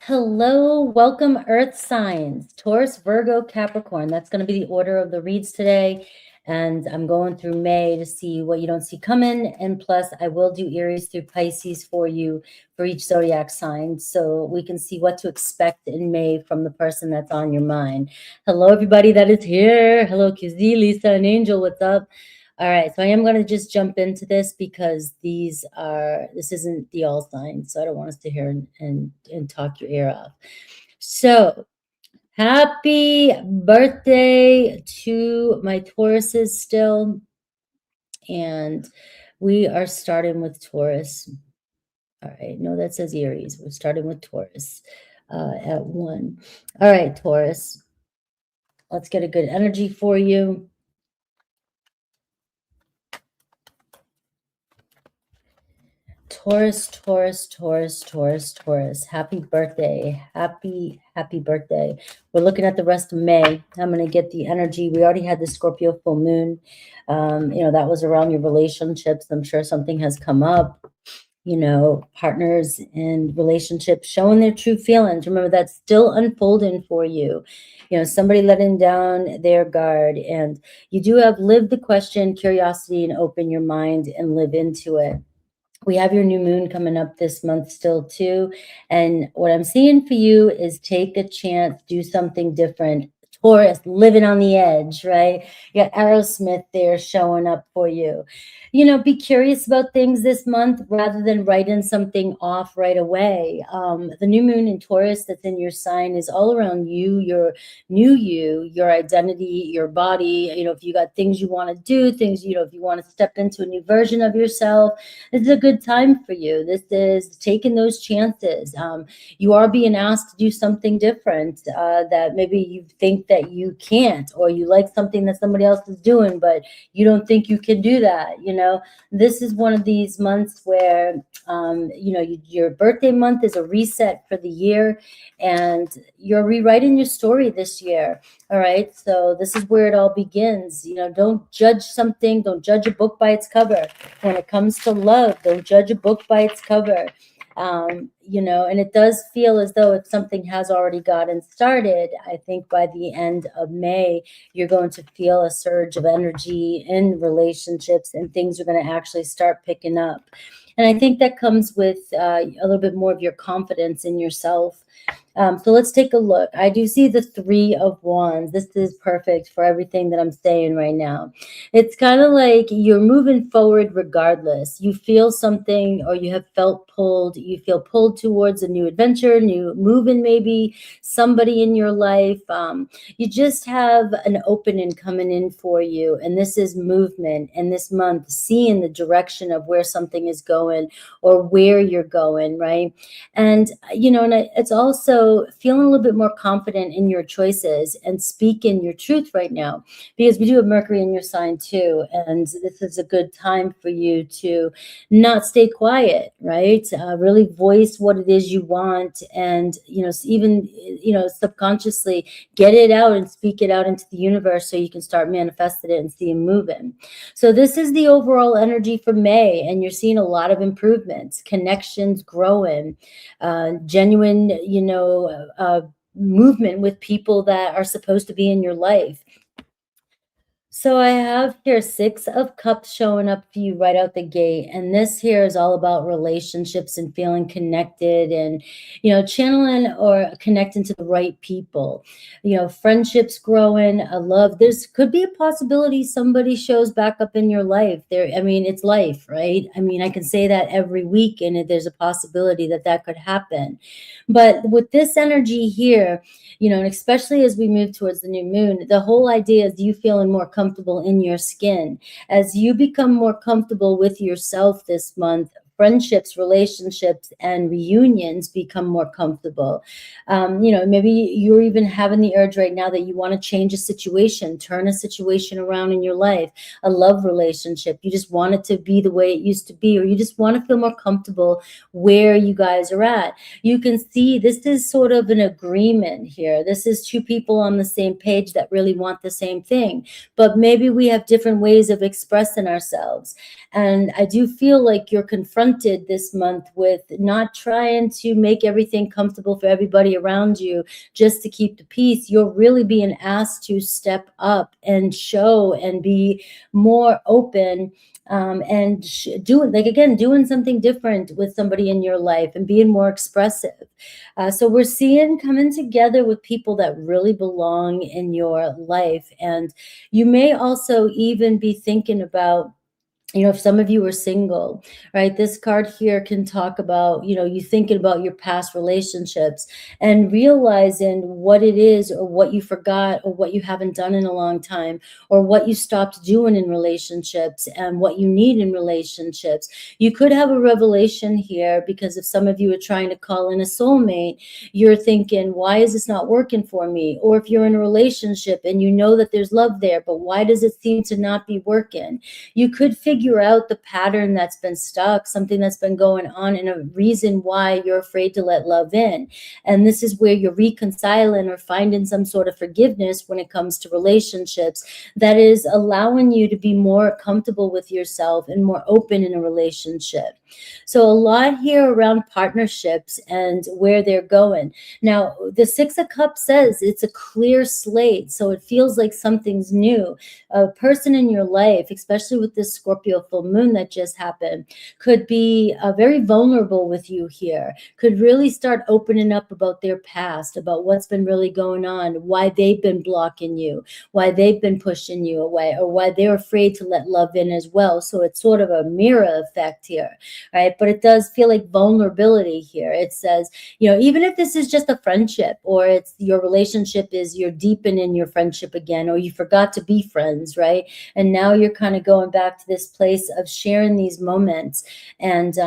Hello, welcome Earth signs, Taurus, Virgo, Capricorn. That's going to be the order of the reads today. And I'm going through May to see what you don't see coming. And plus, I will do Aries through Pisces for you for each zodiac sign so we can see what to expect in May from the person that's on your mind. Hello, everybody that is here. Hello, QZ, Lisa, and Angel. What's up? All right, so I am going to just jump into this because this isn't the all signs, so I don't want us to hear and talk your ear off. So happy birthday to my Tauruses still. And we are starting with Taurus. All right, no, that says Aries. We're starting with Taurus at 1. All right, Taurus, let's get a good energy for you. Taurus, Taurus, Taurus, Taurus, Taurus. Happy birthday. Happy birthday. We're looking at the rest of May. I'm going to get the energy. We already had the Scorpio full moon. That was around your relationships. I'm sure something has come up. Partners and relationships showing their true feelings. Remember, that's still unfolding for you. Somebody letting down their guard. And you do have live the question, curiosity, and open your mind and live into it. We have your new moon coming up this month still too. And what I'm seeing for you is take a chance, do something different. Taurus, living on the edge, right? You got Aerosmith there showing up for you. Be curious about things this month rather than writing something off right away. The new moon in Taurus that's in your sign is all around you, your new you, your identity, your body. If you got things you want to do, things, if you want to step into a new version of yourself, this is a good time for you. This is taking those chances. You are being asked to do something different that maybe you think that you can't, or you like something that somebody else is doing, but you don't think you can do that. This is one of these months where, your birthday month is a reset for the year, and you're rewriting your story this year. All right. So this is where it all begins. Don't judge something. Don't judge a book by its cover. When it comes to love, don't judge a book by its cover. And it does feel as though if something has already gotten started, I think by the end of May, you're going to feel a surge of energy in relationships and things are going to actually start picking up. And I think that comes with a little bit more of your confidence in yourself. So let's take a look. I do see the 3 of Wands. This is perfect for everything that I'm saying right now. It's kind of like you're moving forward regardless. You feel something, or you have felt pulled. You feel pulled towards a new adventure, new movement, maybe somebody in your life. You just have an opening coming in for you. And this is movement. And this month, seeing the direction of where something is going or where you're going, right? And, it's also feeling a little bit more confident in your choices and speaking your truth right now, because we do have Mercury in your sign too. And this is a good time for you to not stay quiet, right? Really voice what it is you want. And, even, subconsciously get it out and speak it out into the universe so you can start manifesting it and see it moving. So this is the overall energy for May. And you're seeing a lot of improvements, connections growing, genuine, movement with people that are supposed to be in your life. So I have here 6 of Cups showing up for you right out the gate. And this here is all about relationships and feeling connected and, channeling or connecting to the right people. Friendships growing, a love. There's could be a possibility somebody shows back up in your life. It's life, right? I can say that every week, and there's a possibility that could happen. But with this energy here, and especially as we move towards the new moon, the whole idea is you feeling more comfortable in your skin. As you become more comfortable with yourself this month, friendships, relationships, and reunions become more comfortable. Maybe you're even having the urge right now that you want to change a situation, turn a situation around in your life, a love relationship. You just want it to be the way it used to be, or you just want to feel more comfortable where you guys are at. You can see this is sort of an agreement here. This is 2 people on the same page that really want the same thing, but maybe we have different ways of expressing ourselves. And I do feel like you're confronting confronted this month with not trying to make everything comfortable for everybody around you just to keep the peace. You're really being asked to step up and show and be more open, and doing, like, again, doing something different with somebody in your life and being more expressive. So we're seeing coming together with people that really belong in your life. And you may also even be thinking about, if some of you are single, right? This card here can talk about, you thinking about your past relationships and realizing what it is, or what you forgot, or what you haven't done in a long time, or what you stopped doing in relationships and what you need in relationships. You could have a revelation here, because if some of you are trying to call in a soulmate, you're thinking, why is this not working for me? Or if you're in a relationship and you know that there's love there, but why does it seem to not be working? You could figure out the pattern that's been stuck, something that's been going on, and a reason why you're afraid to let love in. And this is where you're reconciling or finding some sort of forgiveness when it comes to relationships that is allowing you to be more comfortable with yourself and more open in a relationship. So a lot here around partnerships and where they're going. Now, the Six of Cups says it's a clear slate, so it feels like something's new. A person in your life, especially with this Scorpio full moon that just happened, could be very vulnerable with you here, could really start opening up about their past, about what's been really going on, why they've been blocking you, why they've been pushing you away, or why they're afraid to let love in as well. So it's sort of a mirror effect here, right? But it does feel like vulnerability here. It says, even if this is just a friendship, or it's your relationship is you're deepening your friendship again, or you forgot to be friends, right? And now you're kind of going back to this place of sharing these moments. And,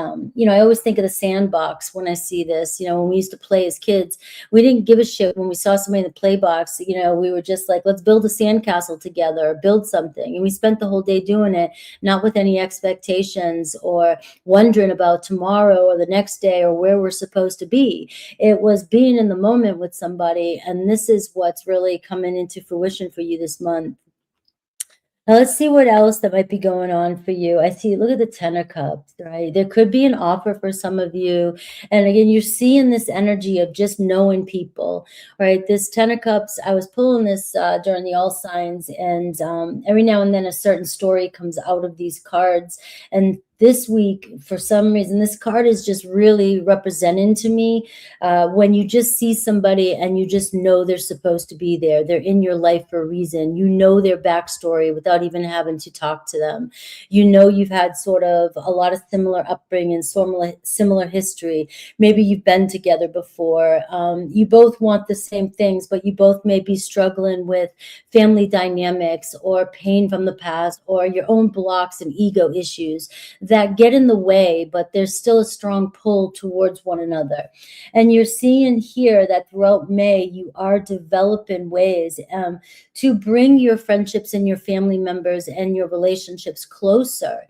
I always think of the sandbox when I see this. When we used to play as kids, we didn't give a shit when we saw somebody in the play box. We were just like, let's build a sandcastle together, or build something. And we spent the whole day doing it, not with any expectations or wondering about tomorrow or the next day or where we're supposed to be. It was being in the moment with somebody. And this is what's really coming into fruition for you this month. Now let's see what else that might be going on for you. I see, look at the Ten of Cups, right? There could be an offer for some of you. And again, you're seeing this energy of just knowing people, right? This Ten of Cups, I was pulling this during the All Signs, and every now and then a certain story comes out of these cards. And this week, for some reason, this card is just really representing to me when you just see somebody and you just know they're supposed to be there. They're in your life for a reason. You know their backstory without even having to talk to them. You've had sort of a lot of similar upbringing, similar history. Maybe you've been together before. You both want the same things, but you both may be struggling with family dynamics or pain from the past or your own blocks and ego issues that get in the way, but there's still a strong pull towards one another. And you're seeing here that throughout May, you are developing ways to bring your friendships and your family members and your relationships closer.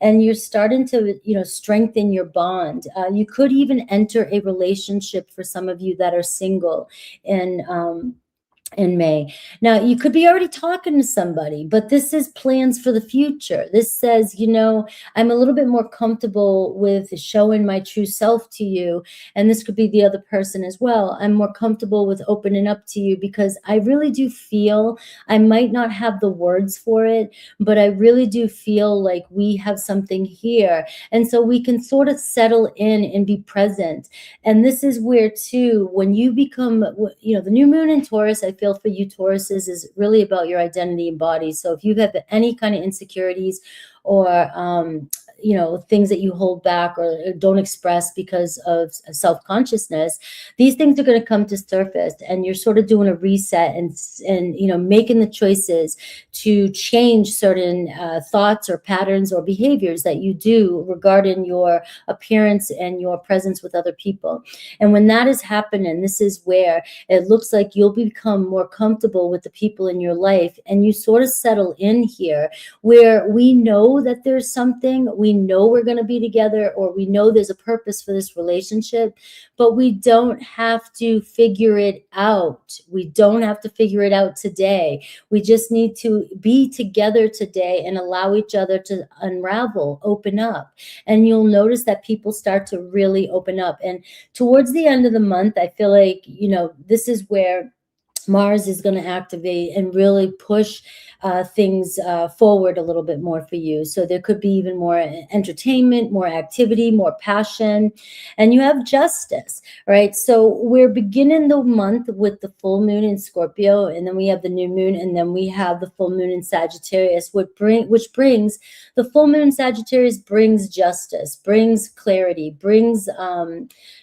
And you're starting to, strengthen your bond. You could even enter a relationship for some of you that are single in May. Now, you could be already talking to somebody, but this is plans for the future. This says, I'm a little bit more comfortable with showing my true self to you. And this could be the other person as well. I'm more comfortable with opening up to you because I really do feel, I might not have the words for it, but I really do feel like we have something here. And so we can sort of settle in and be present. And this is where, too, when you become, the new moon in Taurus, I feel for you Tauruses, is really about your identity and body. So if you have any kind of insecurities or things that you hold back or don't express because of self-consciousness, these things are going to come to surface, and you're sort of doing a reset and making the choices to change certain thoughts or patterns or behaviors that you do regarding your appearance and your presence with other people. And when that is happening, this is where it looks like you'll become more comfortable with the people in your life, and you sort of settle in here where we know that there's something. We we know we're going to be together, or we know there's a purpose for this relationship, but we don't have to figure it out. We don't have to figure it out today. We just need to be together today and allow each other to unravel, open up. And you'll notice that people start to really open up. And towards the end of the month, I feel like, you know, this is where Mars is going to activate and really push things forward a little bit more for you. So there could be even more entertainment, more activity, more passion, and you have justice, right? So we're beginning the month with the full moon in Scorpio, and then we have the new moon, and then we have the full moon in Sagittarius, which brings the full moon in Sagittarius brings justice, brings clarity, brings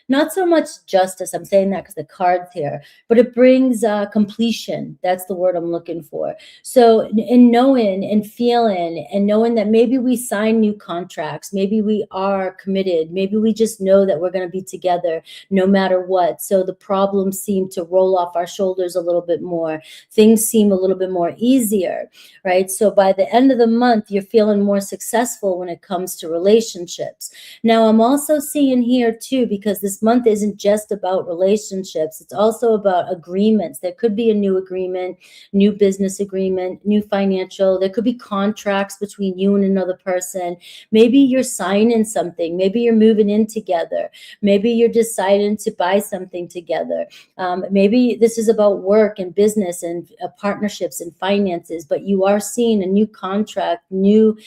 not so much justice. I'm saying that because the cards here, but it brings completion. That's the word I'm looking for. So in knowing and feeling and knowing that maybe we sign new contracts, maybe we are committed, maybe we just know that we're going to be together no matter what. So the problems seem to roll off our shoulders a little bit more. Things seem a little bit more easier, right? So by the end of the month, you're feeling more successful when it comes to relationships. Now, I'm also seeing here too, because this month isn't just about relationships, it's also about agreements. There could be a new agreement, new business agreement, new financial. There could be contracts between you and another person. Maybe you're signing something. Maybe you're moving in together. Maybe you're deciding to buy something together. Maybe this is about work and business and partnerships and finances, but you are seeing a new contract, new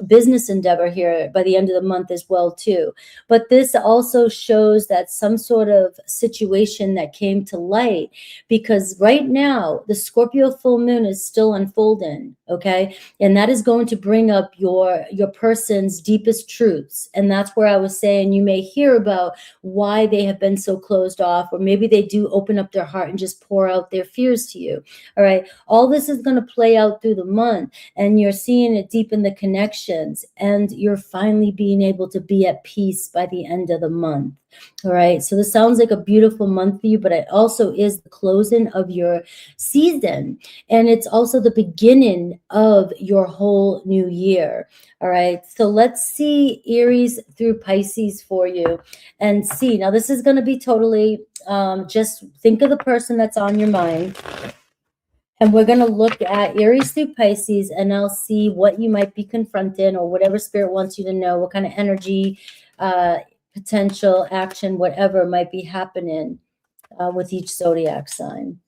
business endeavor here by the end of the month as well too. But this also shows that some sort of situation that came to light, because right now the Scorpio full moon is still unfolding, okay? And that is going to bring up your person's deepest truths. And that's where I was saying you may hear about why they have been so closed off, or maybe they do open up their heart and just pour out their fears to you. All right. All this is going to play out through the month, and you're seeing it deepen the connections, and you're finally being able to be at peace by the end of the month. All right. So this sounds like a beautiful month for you, but it also is the closing of your season. And it's also the beginning of your whole new year. All right. So let's see Aries through Pisces for you and see. Now, this is going to be totally just think of the person that's on your mind. And we're going to look at Aries through Pisces, and I'll see what you might be confronting, or whatever spirit wants you to know, what kind of energy, potential action, whatever might be happening with each zodiac sign.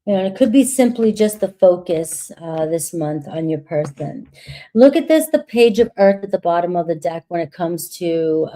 You know, it could be simply just the focus this month on your person. Look at this, the page of earth at the bottom of the deck when it comes to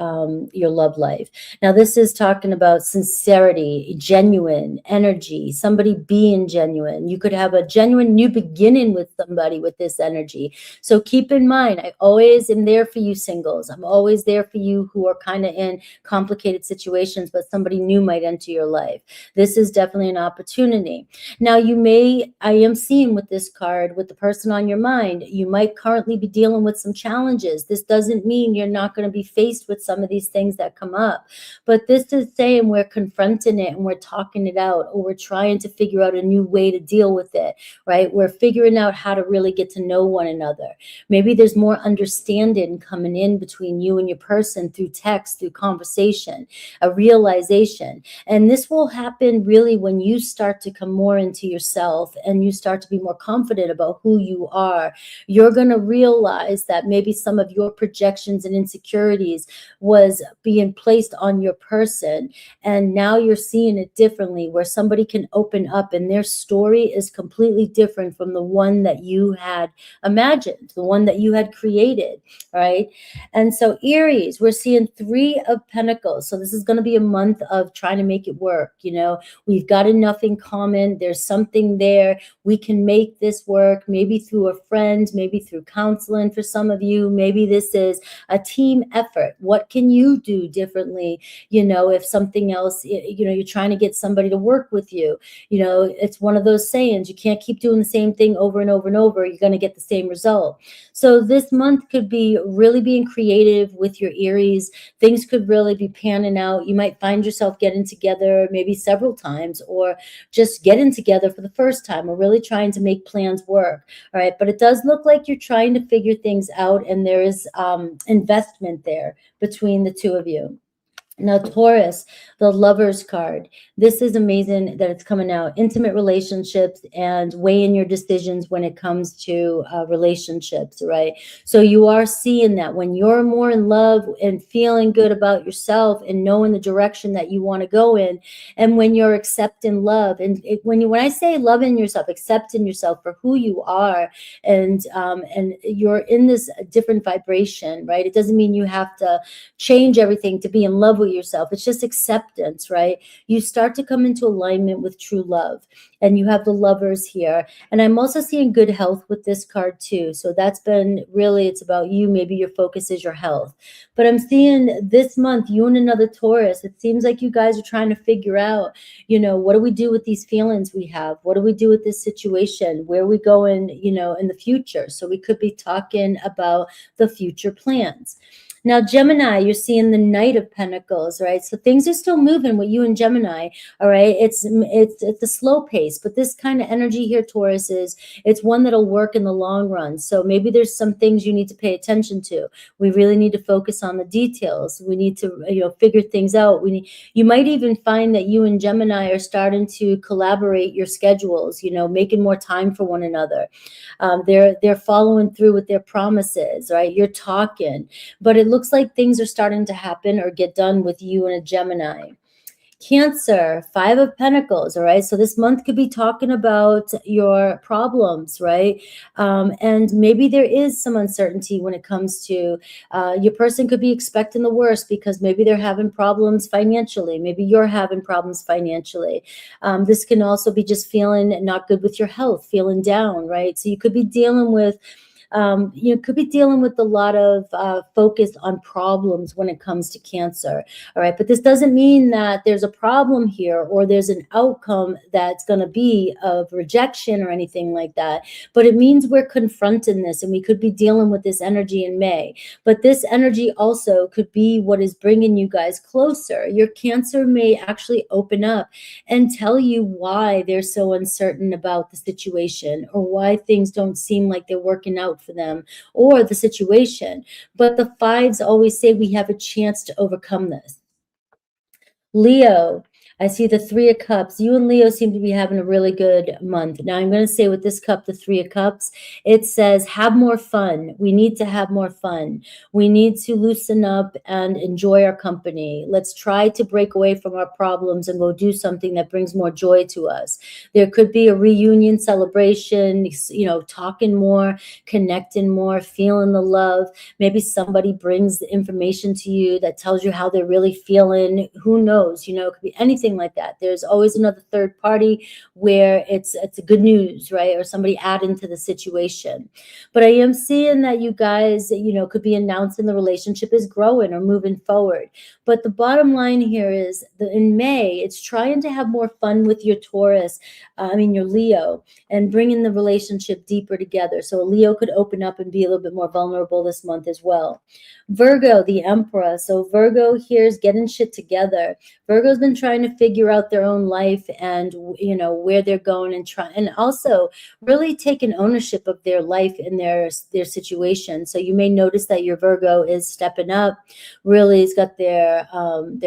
your love life. Now, this is talking about sincerity, genuine energy, somebody being genuine. You could have a genuine new beginning with somebody with this energy. So keep in mind, I always am there for you singles. I'm always there for you who are kind of in complicated situations, but somebody new might enter your life. This is definitely an opportunity. Now, I am seeing with this card, with the person on your mind, you might currently be dealing with some challenges. This doesn't mean you're not going to be faced with some of these things that come up. But this is saying we're confronting it and we're talking it out, or we're trying to figure out a new way to deal with it, right? We're figuring out how to really get to know one another. Maybe there's more understanding coming in between you and your person through text, through conversation, a realization. And this will happen really when you start to come more into yourself and you start to be more confident about who you are. You're going to realize that maybe some of your projections and insecurities was being placed on your person, and now you're seeing it differently, where somebody can open up and their story is completely different from the one that you had imagined, the one that you had created, right? And so Aries, we're seeing 3 of Pentacles. So this is going to be a month of trying to make it work. You know, we've got enough in common. There's something there. We can make this work, maybe through a friend, maybe through counseling for some of you. Maybe this is a team effort. What can you do differently? You know, if something else, you know, you're trying to get somebody to work with you. You know, it's one of those sayings, you can't keep doing the same thing over and over and over. You're going to get the same result. So this month could be really being creative with your Aries. Things could really be panning out. You might find yourself getting together maybe several times, or just getting together together for the first time. We're really trying to make plans work. All right. But it does look like you're trying to figure things out, and there is investment there between the two of you. Now, Taurus, the Lover's card. This is amazing that it's coming out. Intimate relationships and weighing your decisions when it comes to relationships, right? So you are seeing that when you're more in love and feeling good about yourself and knowing the direction that you want to go in, and when you're accepting love, and when I say loving yourself, accepting yourself for who you are, and you're in this different vibration, right? It doesn't mean you have to change everything to be in love with yourself. It's just acceptance, right? You start to come into alignment with true love, and you have the Lovers here. And I'm also seeing good health with this card too. So that's been really, it's about you. Maybe your focus is your health. But I'm seeing this month, you and another Taurus, it seems like you guys are trying to figure out, what do we do with these feelings we have? What do we do with this situation? Where are we going, in the future? So we could be talking about the future plans. Now, Gemini, you're seeing the Knight of Pentacles, right? So things are still moving with you and Gemini, all right? It's a slow pace, but this kind of energy here, Taurus, it's one that'll work in the long run. So maybe there's some things you need to pay attention to. We really need to focus on the details. We need to, figure things out. You might even find that you and Gemini are starting to collaborate your schedules, making more time for one another. They're following through with their promises, right? You're talking, but it looks like things are starting to happen or get done with you and a Gemini. Cancer, Five of Pentacles, all right? So this month could be talking about your problems, right? And maybe there is some uncertainty when it comes to your person could be expecting the worst because maybe they're having problems financially. Maybe you're having problems financially. This can also be just feeling not good with your health, feeling down, right? So you could be dealing with a lot of focus on problems when it comes to Cancer. All right. But this doesn't mean that there's a problem here or there's an outcome that's going to be of rejection or anything like that. But it means we're confronting this, and we could be dealing with this energy in May. But this energy also could be what is bringing you guys closer. Your Cancer may actually open up and tell you why they're so uncertain about the situation, or why things don't seem like they're working out for them or the situation. But the fives always say we have a chance to overcome this. Leo, I see the Three of Cups. You and Leo seem to be having a really good month. Now, I'm going to say with this cup, the Three of Cups, it says have more fun. We need to have more fun. We need to loosen up and enjoy our company. Let's try to break away from our problems and go do something that brings more joy to us. There could be a reunion celebration, talking more, connecting more, feeling the love. Maybe somebody brings the information to you that tells you how they're really feeling. Who knows? It could be anything like that. There's always another third party where it's a good news, right? Or somebody adding to the situation. But I am seeing that you guys, could be announcing the relationship is growing or moving forward. But the bottom line here is that in May, it's trying to have more fun with your Taurus, your Leo, and bringing the relationship deeper together. So a Leo could open up and be a little bit more vulnerable this month as well. Virgo, the Emperor. So Virgo here is getting shit together. Virgo's been trying to figure out their own life and, where they're going, and also really taking ownership of their life and their situation. So you may notice that your Virgo is stepping up, really has got their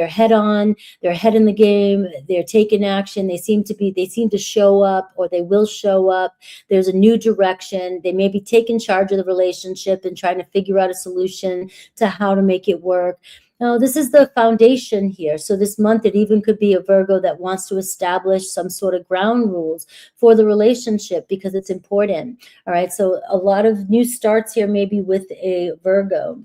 head on, their head in the game. They're taking action. They seem to show up, or they will show up. There's a new direction. They may be taking charge of the relationship and trying to figure out a solution to how to make it work. Now, this is the foundation here. So this month, it even could be a Virgo that wants to establish some sort of ground rules for the relationship because it's important. All right. So a lot of new starts here, maybe with a Virgo.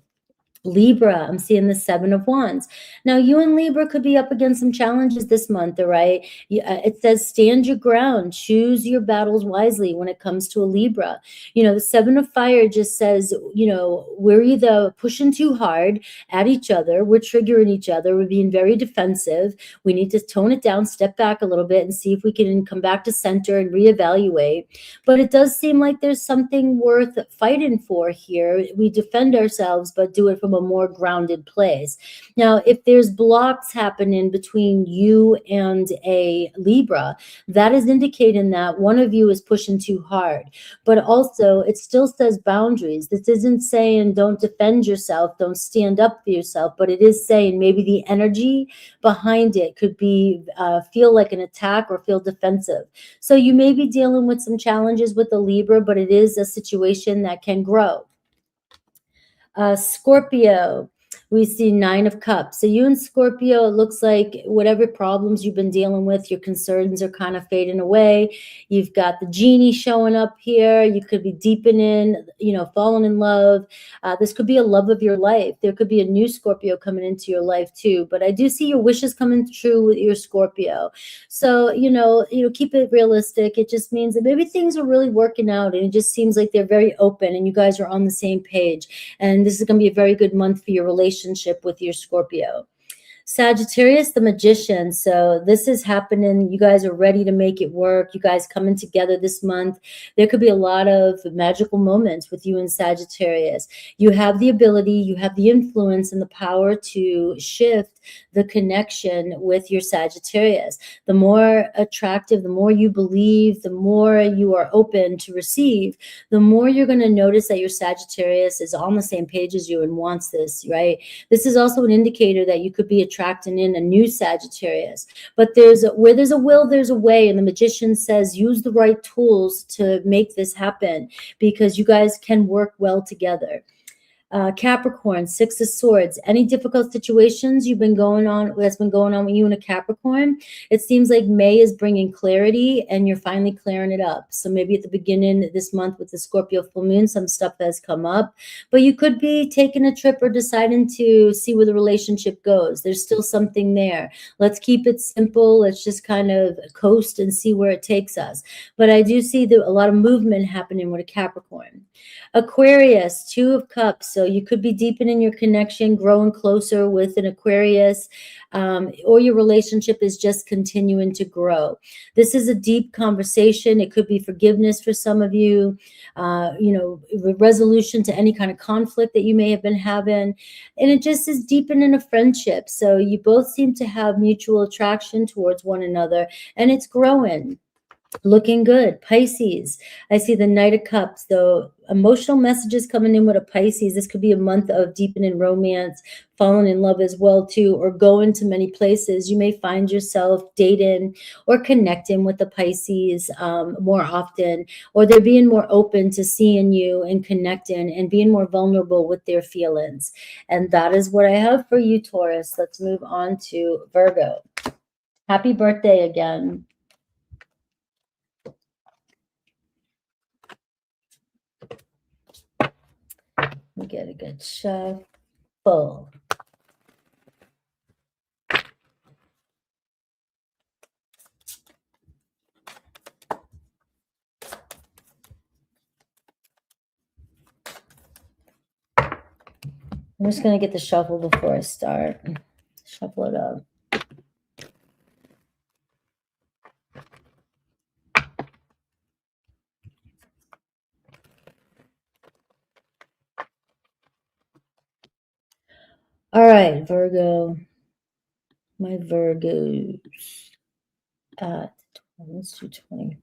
Libra, I'm seeing the Seven of Wands. Now, you and Libra could be up against some challenges this month, all right? It says stand your ground, choose your battles wisely when it comes to a Libra. The Seven of Fire just says, we're either pushing too hard at each other, we're triggering each other, we're being very defensive. We need to tone it down, step back a little bit, and see if we can come back to center and reevaluate. But it does seem like there's something worth fighting for here. We defend ourselves, but do it from from a more grounded place. Now, if there's blocks happening between you and a Libra, that is indicating that one of you is pushing too hard. But also, it still says boundaries. This isn't saying don't defend yourself, don't stand up for yourself, but it is saying maybe the energy behind it could be feel like an attack or feel defensive. So you may be dealing with some challenges with the Libra, but it is a situation that can grow. Scorpio, we see 9 of Cups. So you and Scorpio, it looks like whatever problems you've been dealing with, your concerns are kind of fading away. You've got the genie showing up here. You could be deepening, falling in love. This could be a love of your life. There could be a new Scorpio coming into your life too. But I do see your wishes coming true with your Scorpio. So, keep it realistic. It just means that maybe things are really working out and it just seems like they're very open and you guys are on the same page. And this is going to be a very good month for your relationship with your Scorpio. Sagittarius, the Magician. So this is happening. You guys are ready to make it work. You guys coming together this month. There could be a lot of magical moments with you and Sagittarius. You have the ability, you have the influence and the power to shift the connection with your Sagittarius. The more attractive, the more you believe, the more you are open to receive, the more you're going to notice that your Sagittarius is on the same page as you and wants this, right? This is also an indicator that you could be attracting in a new Sagittarius. But where there's a will, there's a way. And the Magician says, use the right tools to make this happen because you guys can work well together. Capricorn, 6 of Swords. Any difficult situations that's been going on with you and a Capricorn, it seems like May is bringing clarity and you're finally clearing it up. So maybe at the beginning this month with the Scorpio full moon, some stuff has come up, but you could be taking a trip or deciding to see where the relationship goes. There's still something there. Let's keep it simple. Let's just kind of coast and see where it takes us. But I do see a lot of movement happening with a Capricorn. Aquarius, 2 of Cups. So you could be deepening your connection, growing closer with an Aquarius, or your relationship is just continuing to grow. This is a deep conversation. It could be forgiveness for some of you, resolution to any kind of conflict that you may have been having. And it just is deepening a friendship. So you both seem to have mutual attraction towards one another, and it's growing. Looking good. Pisces, I see the Knight of Cups. So emotional messages coming in with a Pisces. This could be a month of deepening romance, falling in love as well too, or going to many places. You may find yourself dating or connecting with the Pisces more often, or they're being more open to seeing you and connecting and being more vulnerable with their feelings. And that is what I have for you, Taurus. Let's move on to Virgo. Happy birthday again. We get a good shuffle. I'm just going to get the shuffle before I start. Shuffle it up. All right, Virgo. My Virgos at 20.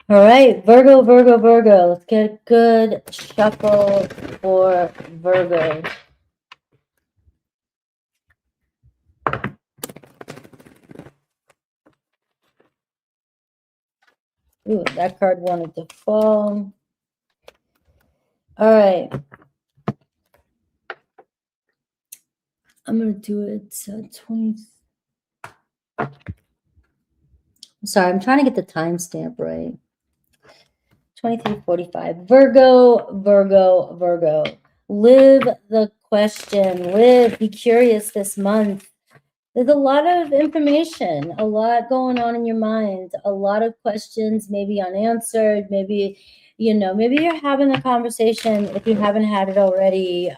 All right, Virgo. Let's get a good shuffle for Virgo. Ooh, that card wanted to fall. All right. I'm going to do it 20. Sorry, I'm trying to get the timestamp right. 23:45. Virgo. Live the question. Live. Be curious this month. There's a lot of information, a lot going on in your mind, a lot of questions maybe unanswered. Maybe, maybe you're having a conversation if you haven't had it already.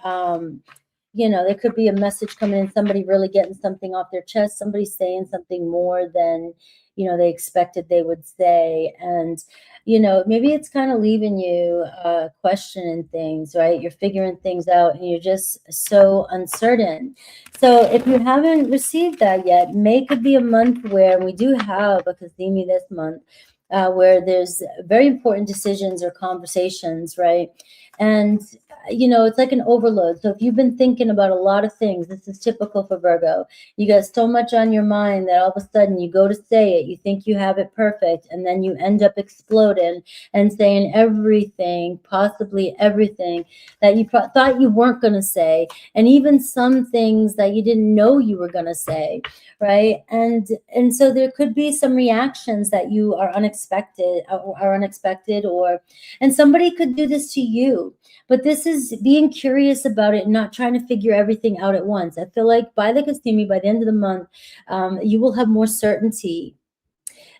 There could be a message coming in, somebody really getting something off their chest, somebody saying something more than, you know, they expected they would say. And, you know, maybe it's kind of leaving you questioning things, right? You're figuring things out and you're just so uncertain. So if you haven't received that yet, May could be a month where we do have a Kazemi this month, where there's very important decisions or conversations, right? And, you know, it's like an overload. So if you've been thinking about a lot of things, this is typical for Virgo. You got so much on your mind that all of a sudden you go to say it, you think you have it perfect, and then you end up exploding and saying everything, possibly everything that you thought you weren't going to say, and even some things that you didn't know you were going to say, right? And so there could be some reactions that you are unexpected, or and somebody could do this to you. But this is being curious about it and not trying to figure everything out at once. I feel like by the Kasimi, by the end of the month, you will have more certainty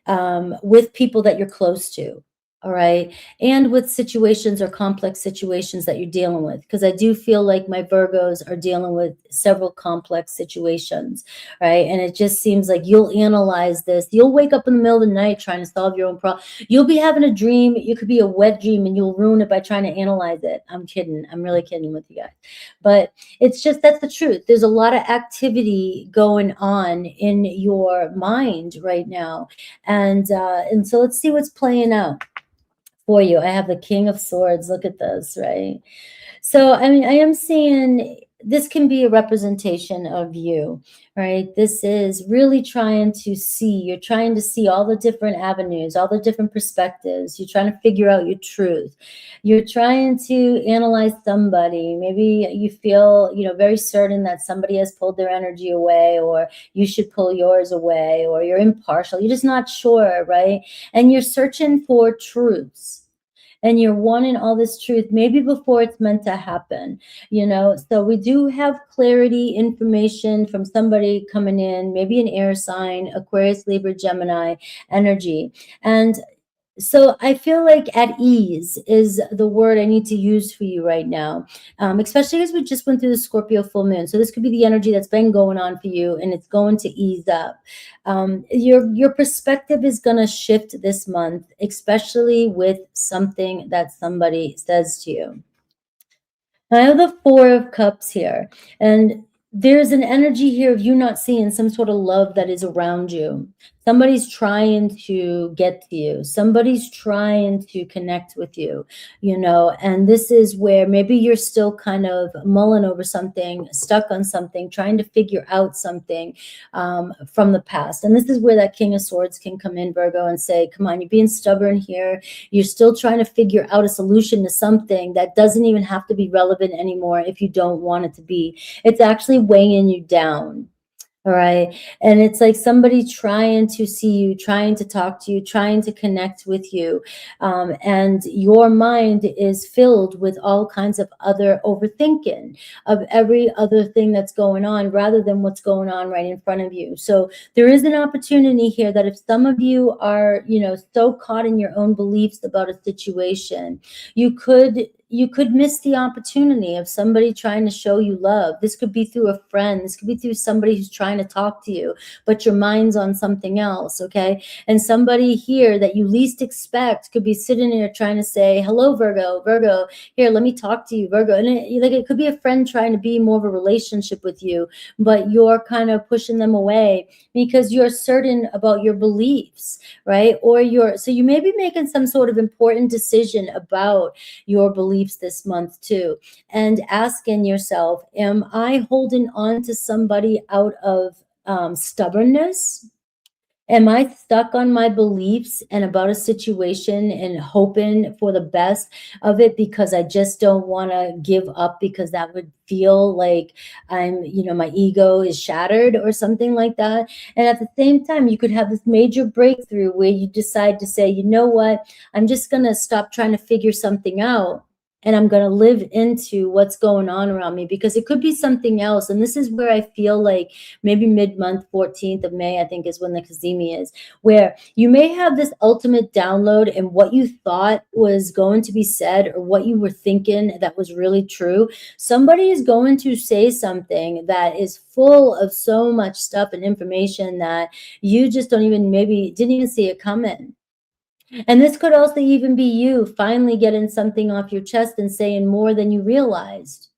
with people that you're close to. All right. And with situations or complex situations that you're dealing with. Because I do feel like my Virgos are dealing with several complex situations. Right. And it just seems like you'll analyze this. You'll wake up in the middle of the night trying to solve your own problem. You'll be having a dream. It could be a wet dream and you'll ruin it by trying to analyze it. I'm kidding. I'm really kidding with you guys. But it's just, that's the truth. There's a lot of activity going on in your mind right now. And so let's see what's playing out for you. I have the King of Swords. Look at this, right? So, I mean, I am seeing this can be a representation of you, right? This is really trying to see. You're trying to see all the different avenues, all the different perspectives. You're trying to figure out your truth. You're trying to analyze somebody. Maybe you feel, you know, very certain that somebody has pulled their energy away, or you should pull yours away, or you're impartial. You're just not sure, right? And you're searching for truths. And you're wanting all this truth maybe before it's meant to happen, you know. So we do have clarity, information from somebody coming in, maybe an air sign, Aquarius, Libra, Gemini energy. And so I feel like at ease is the word I need to use for you right now, especially as we just went through the Scorpio full moon. So this could be the energy that's been going on for you, and it's going to ease up. Your perspective is going to shift this month, especially with something that somebody says to you. I have the Four of Cups here, and there's an energy here of you not seeing some sort of love that is around you. Somebody's trying to get to you. Somebody's trying to connect with you, you know, and this is where maybe you're still kind of mulling over something, stuck on something, trying to figure out something from the past. And this is where that King of Swords can come in, Virgo, and say, come on, you're being stubborn here. You're still trying to figure out a solution to something that doesn't even have to be relevant anymore if you don't want it to be. It's actually weighing you down. All right. And it's like somebody trying to see you, trying to talk to you, trying to connect with you. And your mind is filled with all kinds of other overthinking of every other thing that's going on rather than what's going on right in front of you. So there is an opportunity here that if some of you are, you know, so caught in your own beliefs about a situation, you could miss the opportunity of somebody trying to show you love. This could be through a friend. This could be through somebody who's trying to talk to you, but your mind's on something else, okay? And somebody here that you least expect could be sitting here trying to say, hello, Virgo, here, let me talk to you, Virgo. And it could be a friend trying to be more of a relationship with you, but you're kind of pushing them away because you're certain about your beliefs, right? So you may be making some sort of important decision about your beliefs this month too, and asking yourself, am I holding on to somebody out of stubbornness? Am I stuck on my beliefs and about a situation and hoping for the best of it because I just don't want to give up because that would feel like I'm, you know, my ego is shattered or something like that? And at the same time, you could have this major breakthrough where you decide to say, you know what, I'm just going to stop trying to figure something out and I'm going to live into what's going on around me, because it could be something else. And this is where I feel like maybe mid-month, 14th of May, I think is when the Kazemi is, where you may have this ultimate download, and what you thought was going to be said, or what you were thinking that was really true. Somebody is going to say something that is full of so much stuff and information that you just don't even, maybe didn't even see it coming. And this could also even be you finally getting something off your chest and saying more than you realized.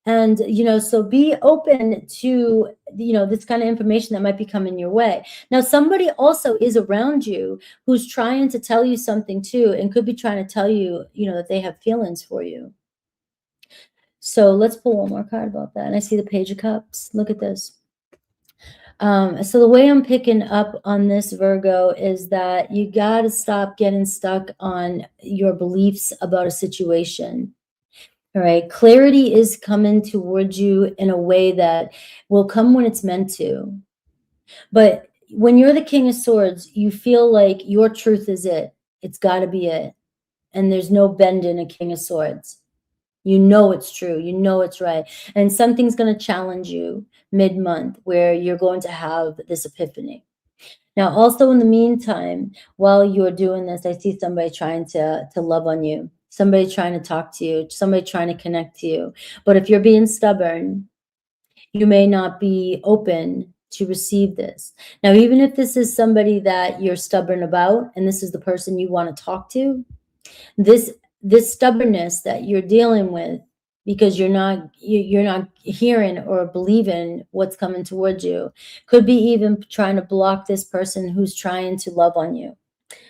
And, so be open to, this kind of information that might be coming your way. Now, somebody also is around you who's trying to tell you something too, and could be trying to tell you, that they have feelings for you. So let's pull one more card about that. And I see the Page of Cups. Look at this. So the way I'm picking up on this, Virgo, is that you got to stop getting stuck on your beliefs about a situation. All right. Clarity is coming towards you in a way that will come when it's meant to. But when you're the King of Swords, you feel like your truth is it. It's got to be it. And there's no bend in a King of Swords. You know it's true. You know it's right. And something's going to challenge you mid-month where you're going to have this epiphany. Now, also in the meantime, while you're doing this, I see somebody trying to love on you, somebody trying to talk to you, somebody trying to connect to you. But if you're being stubborn, you may not be open to receive this. Now, even if this is somebody that you're stubborn about, and this is the person you want to talk to, this stubbornness that you're dealing with, because you're not hearing or believing what's coming towards you, could be even trying to block this person who's trying to love on you,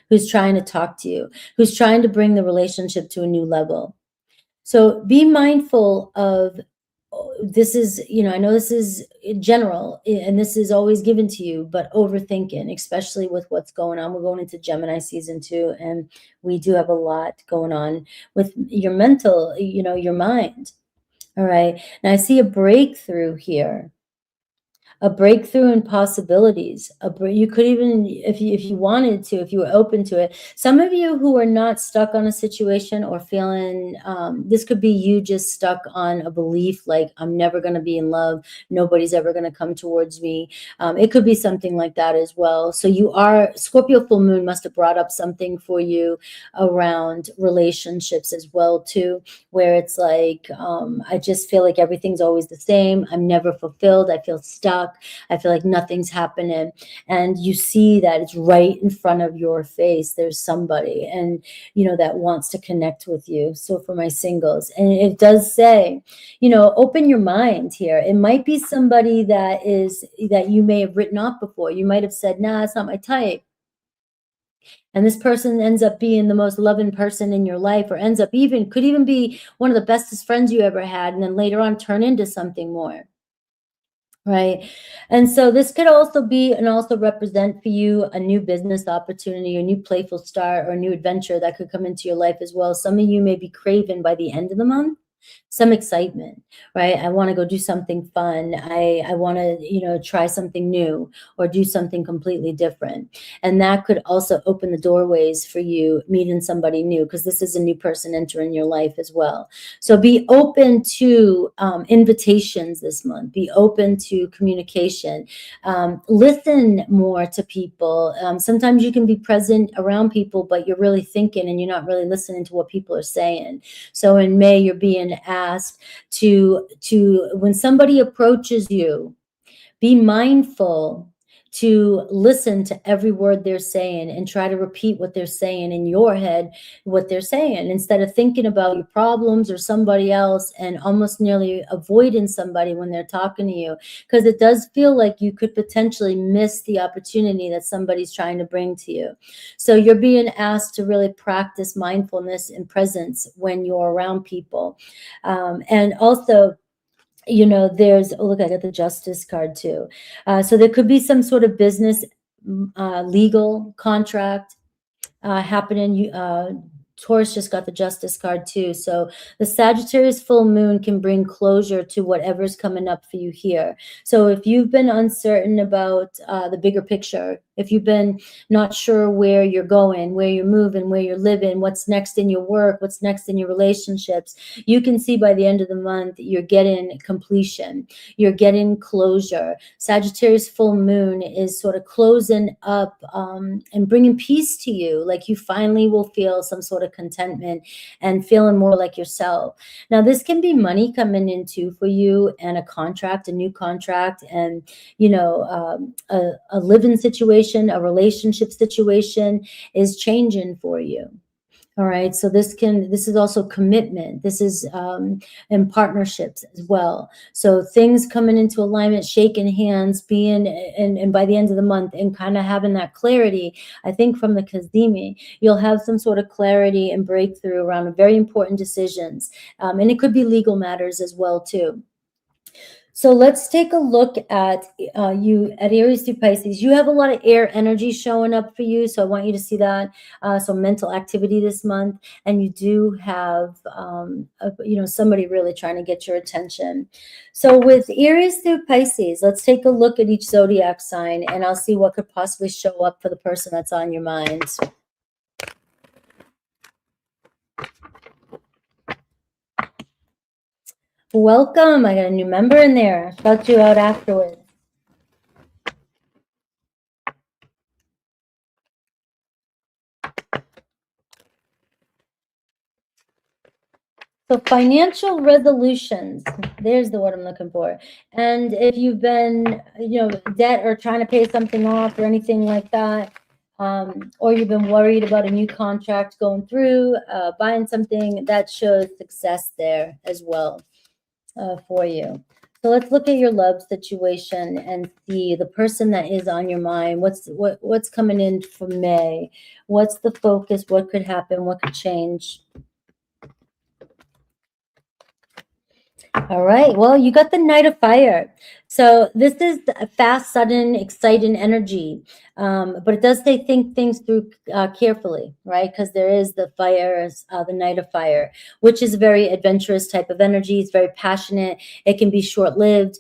who's trying to talk to you, who's trying to bring the relationship to a new level. So be mindful of this. Is, I know this is general and this is always given to you, but overthinking, especially with what's going on. We're going into Gemini season 2, and we do have a lot going on with your mental, your mind. All right. Now I see a breakthrough here. A breakthrough in possibilities. You could even, if you wanted to, if you were open to it. Some of you who are not stuck on a situation or feeling, this could be you just stuck on a belief like, I'm never going to be in love. Nobody's ever going to come towards me. It could be something like that as well. So Scorpio full moon must have brought up something for you around relationships as well too, where it's like, I just feel like everything's always the same. I'm never fulfilled. I feel stuck. I feel like nothing's happening. And you see that it's right in front of your face. There's somebody, and that wants to connect with you. So for my singles, and it does say, open your mind here. It might be somebody that you may have written off before. You might have said, nah, it's not my type. And this person ends up being the most loving person in your life, or could even be one of the bestest friends you ever had, and then later on turn into something more. Right. And so this could also be and also represent for you a new business opportunity, a new playful start, or a new adventure that could come into your life as well. Some of you may be craving by the end of the month some excitement, right? I want to go do something fun. I want to, try something new or do something completely different. And that could also open the doorways for you meeting somebody new, because this is a new person entering your life as well. So be open to invitations this month. Be open to communication. Listen more to people. Sometimes you can be present around people, but you're really thinking and you're not really listening to what people are saying. So in May, you're being asked to when somebody approaches you, be mindful to listen to every word they're saying and try to repeat what they're saying in your head, what they're saying, instead of thinking about your problems or somebody else and almost nearly avoiding somebody when they're talking to you, because it does feel like you could potentially miss the opportunity that somebody's trying to bring to you. So you're being asked to really practice mindfulness and presence when you're around people. And also, there's, look, I got the Justice card too. So there could be some sort of business, legal contract happening. Taurus just got the Justice card too. So the Sagittarius full moon can bring closure to whatever's coming up for you here. So if you've been uncertain about the bigger picture, If you've been not sure where you're going, where you're moving, where you're living, what's next in your work, what's next in your relationships, you can see by the end of the month, you're getting completion. You're getting closure. Sagittarius full moon is sort of closing up and bringing peace to you. Like you finally will feel some sort of contentment and feeling more like yourself. Now, this can be money coming in too for you, and a contract, a new contract, and a living situation, a relationship situation is changing for you. All right. So this is also commitment. This is in partnerships as well. So things coming into alignment, shaking hands, being, and by the end of the month and kind of having that clarity, I think from the Kazimi, you'll have some sort of clarity and breakthrough around very important decisions. And it could be legal matters as well too. So let's take a look at you at Aries through Pisces. You have a lot of air energy showing up for you. So I want you to see that. So mental activity this month. And you do have, somebody really trying to get your attention. So with Aries through Pisces, let's take a look at each zodiac sign and I'll see what could possibly show up for the person that's on your mind. Welcome. I got a new member in there. Shout you out afterwards. So financial resolutions, there's the word I'm looking for. And if you've been, debt or trying to pay something off or anything like that, or you've been worried about a new contract going through, buying something, that shows success there as well for you. So let's look at your love situation and see the person that is on your mind. What's coming in for May? What's the focus? What could happen? What could change? All right. Well, you got the Knight of Fire. So this is a fast, sudden, exciting energy. But it does say think things through carefully, right? Because there is the fire, the Knight of Fire, which is a very adventurous type of energy. It's very passionate. It can be short-lived.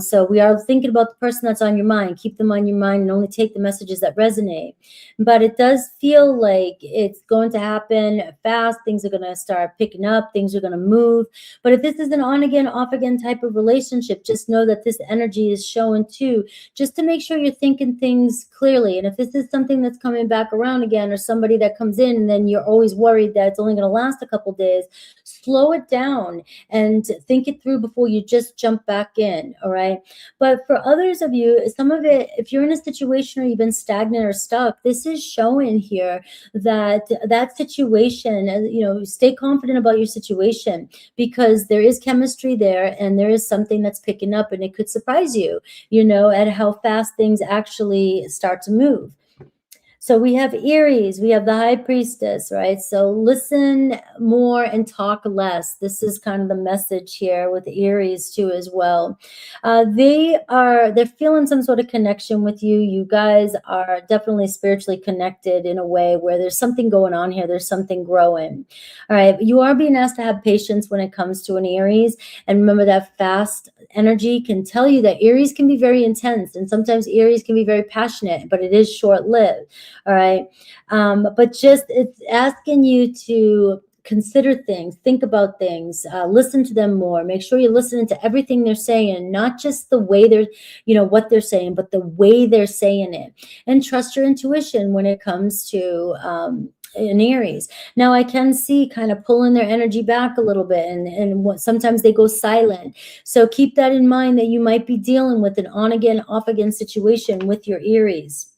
So we are thinking about the person that's on your mind. Keep them on your mind and only take the messages that resonate. But it does feel like it's going to happen fast. Things are going to start picking up. Things are going to move. But if this is an on-again, off-again type of relationship, just know that this energy is showing too, just to make sure you're thinking things clearly. And if this is something that's coming back around again, or somebody that comes in and then you're always worried that it's only going to last a couple days, slow it down and think it through before you just jump back in. All right. But for others of you, some of it, if you're in a situation or you've been stagnant or stuck, this is showing here that situation, stay confident about your situation, because there is chemistry there and there is something that's picking up, and it could surprise you, at how fast things actually start to move. So we have Aries, we have the High Priestess, right? So listen more and talk less. This is kind of the message here with Aries too as well. They're feeling some sort of connection with you. You guys are definitely spiritually connected in a way where there's something going on here. There's something growing. All right. You are being asked to have patience when it comes to an Aries. And remember that fast energy can tell you that Aries can be very intense, and sometimes Aries can be very passionate, but it is short-lived. All right. But just it's asking you to consider things, think about things, listen to them more. Make sure you're listening to everything they're saying, not just the way they're, what they're saying, but the way they're saying it. And trust your intuition when it comes to in Aries. Now I can see kind of pulling their energy back a little bit, and sometimes they go silent. So keep that in mind, that you might be dealing with an on again, off again situation with your Aries.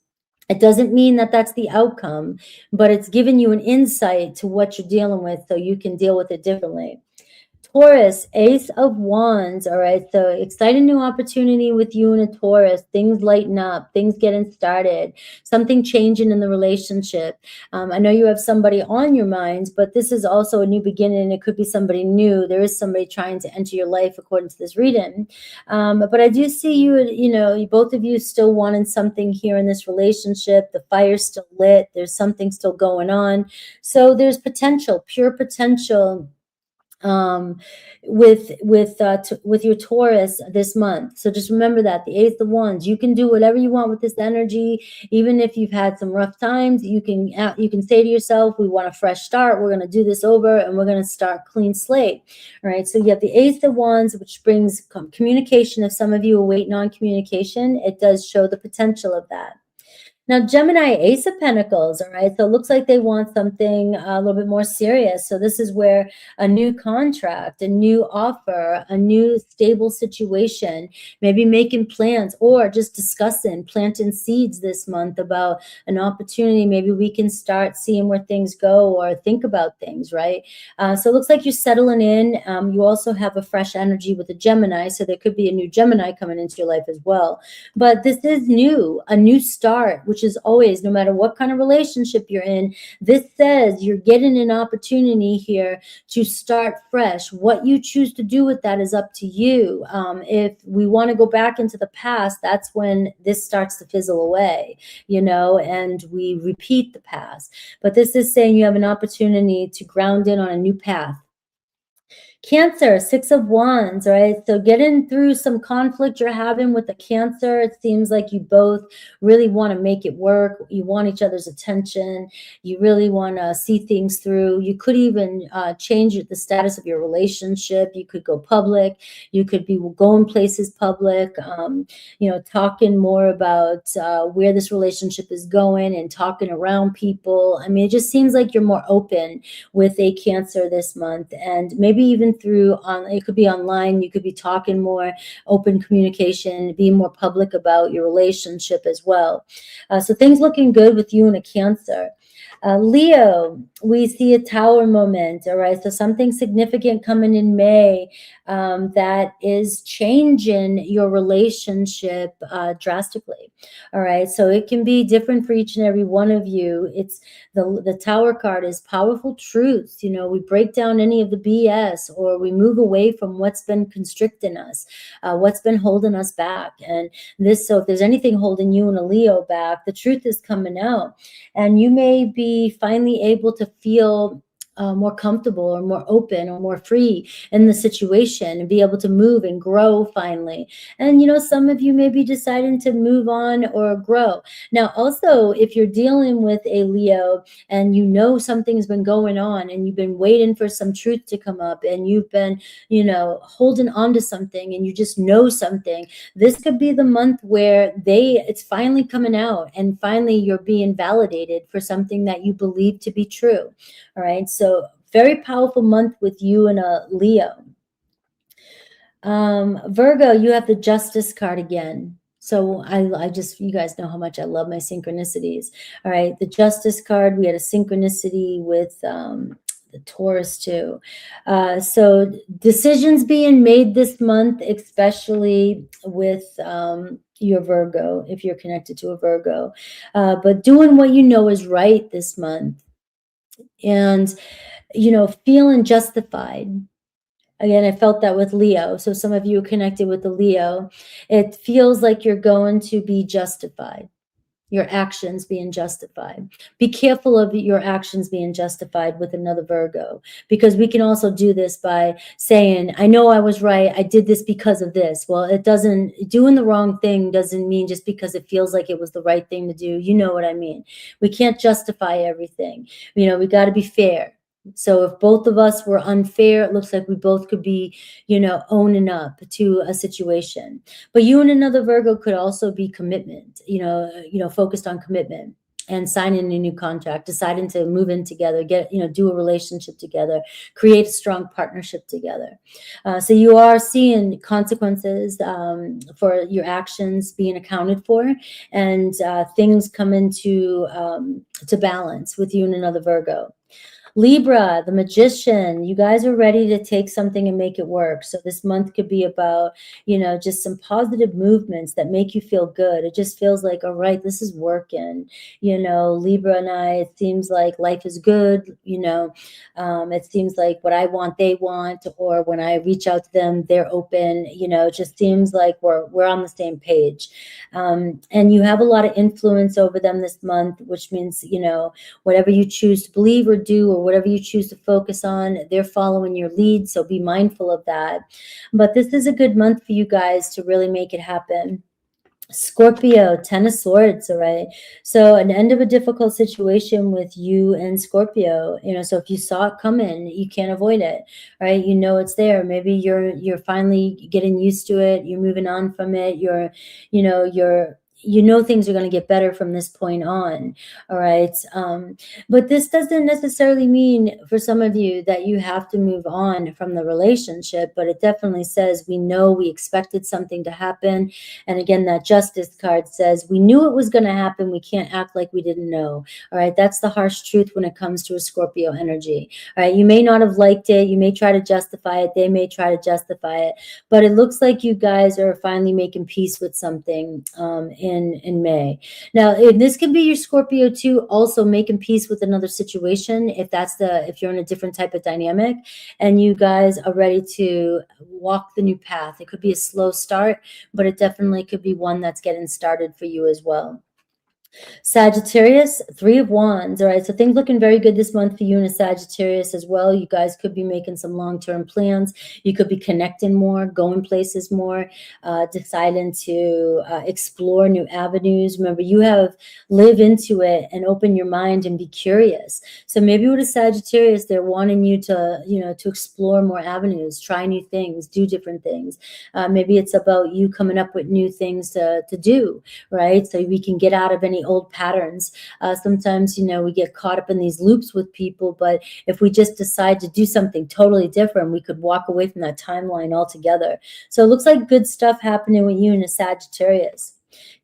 It doesn't mean that that's the outcome, but it's giving you an insight to what you're dealing with so you can deal with it differently. Taurus, Ace of Wands. All right. So exciting new opportunity with you and a Taurus. Things lighten up, things getting started, something changing in the relationship. I know you have somebody on your mind, but this is also a new beginning. It could be somebody new. There is somebody trying to enter your life according to this reading. But I do see you, both of you still wanting something here in this relationship. The fire's still lit. There's something still going on. So there's potential, pure potential um, with your Taurus this month. So just remember that the Eighth of Wands, you can do whatever you want with this energy. Even if you've had some rough times, you can say to yourself, we want a fresh start. We're going to do this over and we're going to start clean slate. All right. So you have the Eighth of Wands, which brings communication. If some of you are waiting on communication, it does show the potential of that. Now, Gemini, Ace of Pentacles, all right? So it looks like they want something a little bit more serious. So this is where a new contract, a new offer, a new stable situation, maybe making plans or just discussing, planting seeds this month about an opportunity. Maybe we can start seeing where things go or think about things, right? So it looks like you're settling in. You also have a fresh energy with a Gemini. So there could be a new Gemini coming into your life as well. But this is new, a new start, which is always, no matter what kind of relationship you're in, this says you're getting an opportunity here to start fresh. What you choose to do with that is up to you. If we want to go back into the past, that's when this starts to fizzle away, and we repeat the past. But this is saying you have an opportunity to ground in on a new path. Cancer, Six of Wands, right? So getting through some conflict you're having with the Cancer, it seems like you both really want to make it work. You want each other's attention. You really want to see things through. You could even change the status of your relationship. You could go public. You could be going places public, talking more about where this relationship is going and talking around people. I mean, it just seems like you're more open with a Cancer this month, and maybe even it could be online, you could be talking more, open communication, being more public about your relationship as well. So things looking good with you and a Cancer. Leo, we see a Tower moment, all right? So something significant coming in May that is changing your relationship drastically, all right? So it can be different for each and every one of you. It's the Tower card is powerful truths. We break down any of the BS, or we move away from what's been constricting us, what's been holding us back. And so if there's anything holding you and a Leo back, the truth is coming out. And you may be finally able to feel more comfortable or more open or more free in the situation and be able to move and grow finally. And, some of you may be deciding to move on or grow. Now, also, if you're dealing with a Leo and something's been going on and you've been waiting for some truth to come up and you've been, holding on to something and you just know something, this could be the month where it's finally coming out and finally you're being validated for something that you believe to be true. All right. So very powerful month with you and a Leo. Virgo, you have the Justice card again. So you guys know how much I love my synchronicities. All right. The Justice card, we had a synchronicity with, the Taurus too. So decisions being made this month, especially with your Virgo, if you're connected to a Virgo, but doing what you know is right this month, and feeling justified. Again, I felt that with Leo. So some of you are connected with the Leo. It feels like you're going to be justified. Your actions being justified. Be careful of your actions being justified with another Virgo, because we can also do this by saying, I know I was right. I did this because of this. Well, doing the wrong thing doesn't mean just because it feels like it was the right thing to do. You know what I mean? We can't justify everything. We got to be fair. So if both of us were unfair, it looks like we both could be, owning up to a situation. But you and another Virgo could also be commitment, focused on commitment and signing a new contract, deciding to move in together, do a relationship together, create a strong partnership together. So you are seeing consequences for your actions being accounted for, and things come into to balance with you and another Virgo. Libra, the Magician, you guys are ready to take something and make it work. So this month could be about, just some positive movements that make you feel good. It just feels like, all right, this is working. Libra and I, it seems like life is good. It seems like what I want, they want, or when I reach out to them, they're open. It just seems like we're on the same page. And you have a lot of influence over them this month, which means, whatever you choose to believe or do, or whatever you choose to focus on, they're following your lead. So be mindful of that. But this is a good month for you guys to really make it happen. Scorpio, 10 of Swords, all right? So an end of a difficult situation with you and Scorpio, you know, so if you saw it coming, you can't avoid it, right? You know it's there. Maybe you're finally getting used to it. You're moving on from it. You know things are going to get better from this point on, all right? But this doesn't necessarily mean for some of you that you have to move on from the relationship, but it definitely says we know we expected something to happen. And again, that Justice card says we knew it was going to happen. We can't act like we didn't know, all right? That's the harsh truth when it comes to a Scorpio energy, all right? You may not have liked it. You may try to justify it. They may try to justify it, but it looks like you guys are finally making peace with something in May. Now, this can be your Scorpio too, also making peace with another situation if you're in a different type of dynamic and you guys are ready to walk the new path. It could be a slow start, but it definitely could be one that's getting started for you as well. Sagittarius, 3 of Wands. All right, so things looking very good this month for you and a Sagittarius as well. You guys could be making some long-term plans. You could be connecting more, going places more, deciding to explore new avenues. Remember, you have live into it and open your mind and be curious. So maybe with a Sagittarius, they're wanting you to, to explore more avenues, try new things, do different things. Maybe it's about you coming up with new things to do, right? So we can get out of any old patterns. Sometimes, we get caught up in these loops with people, but if we just decide to do something totally different, we could walk away from that timeline altogether. So it looks like good stuff happening with you and a Sagittarius.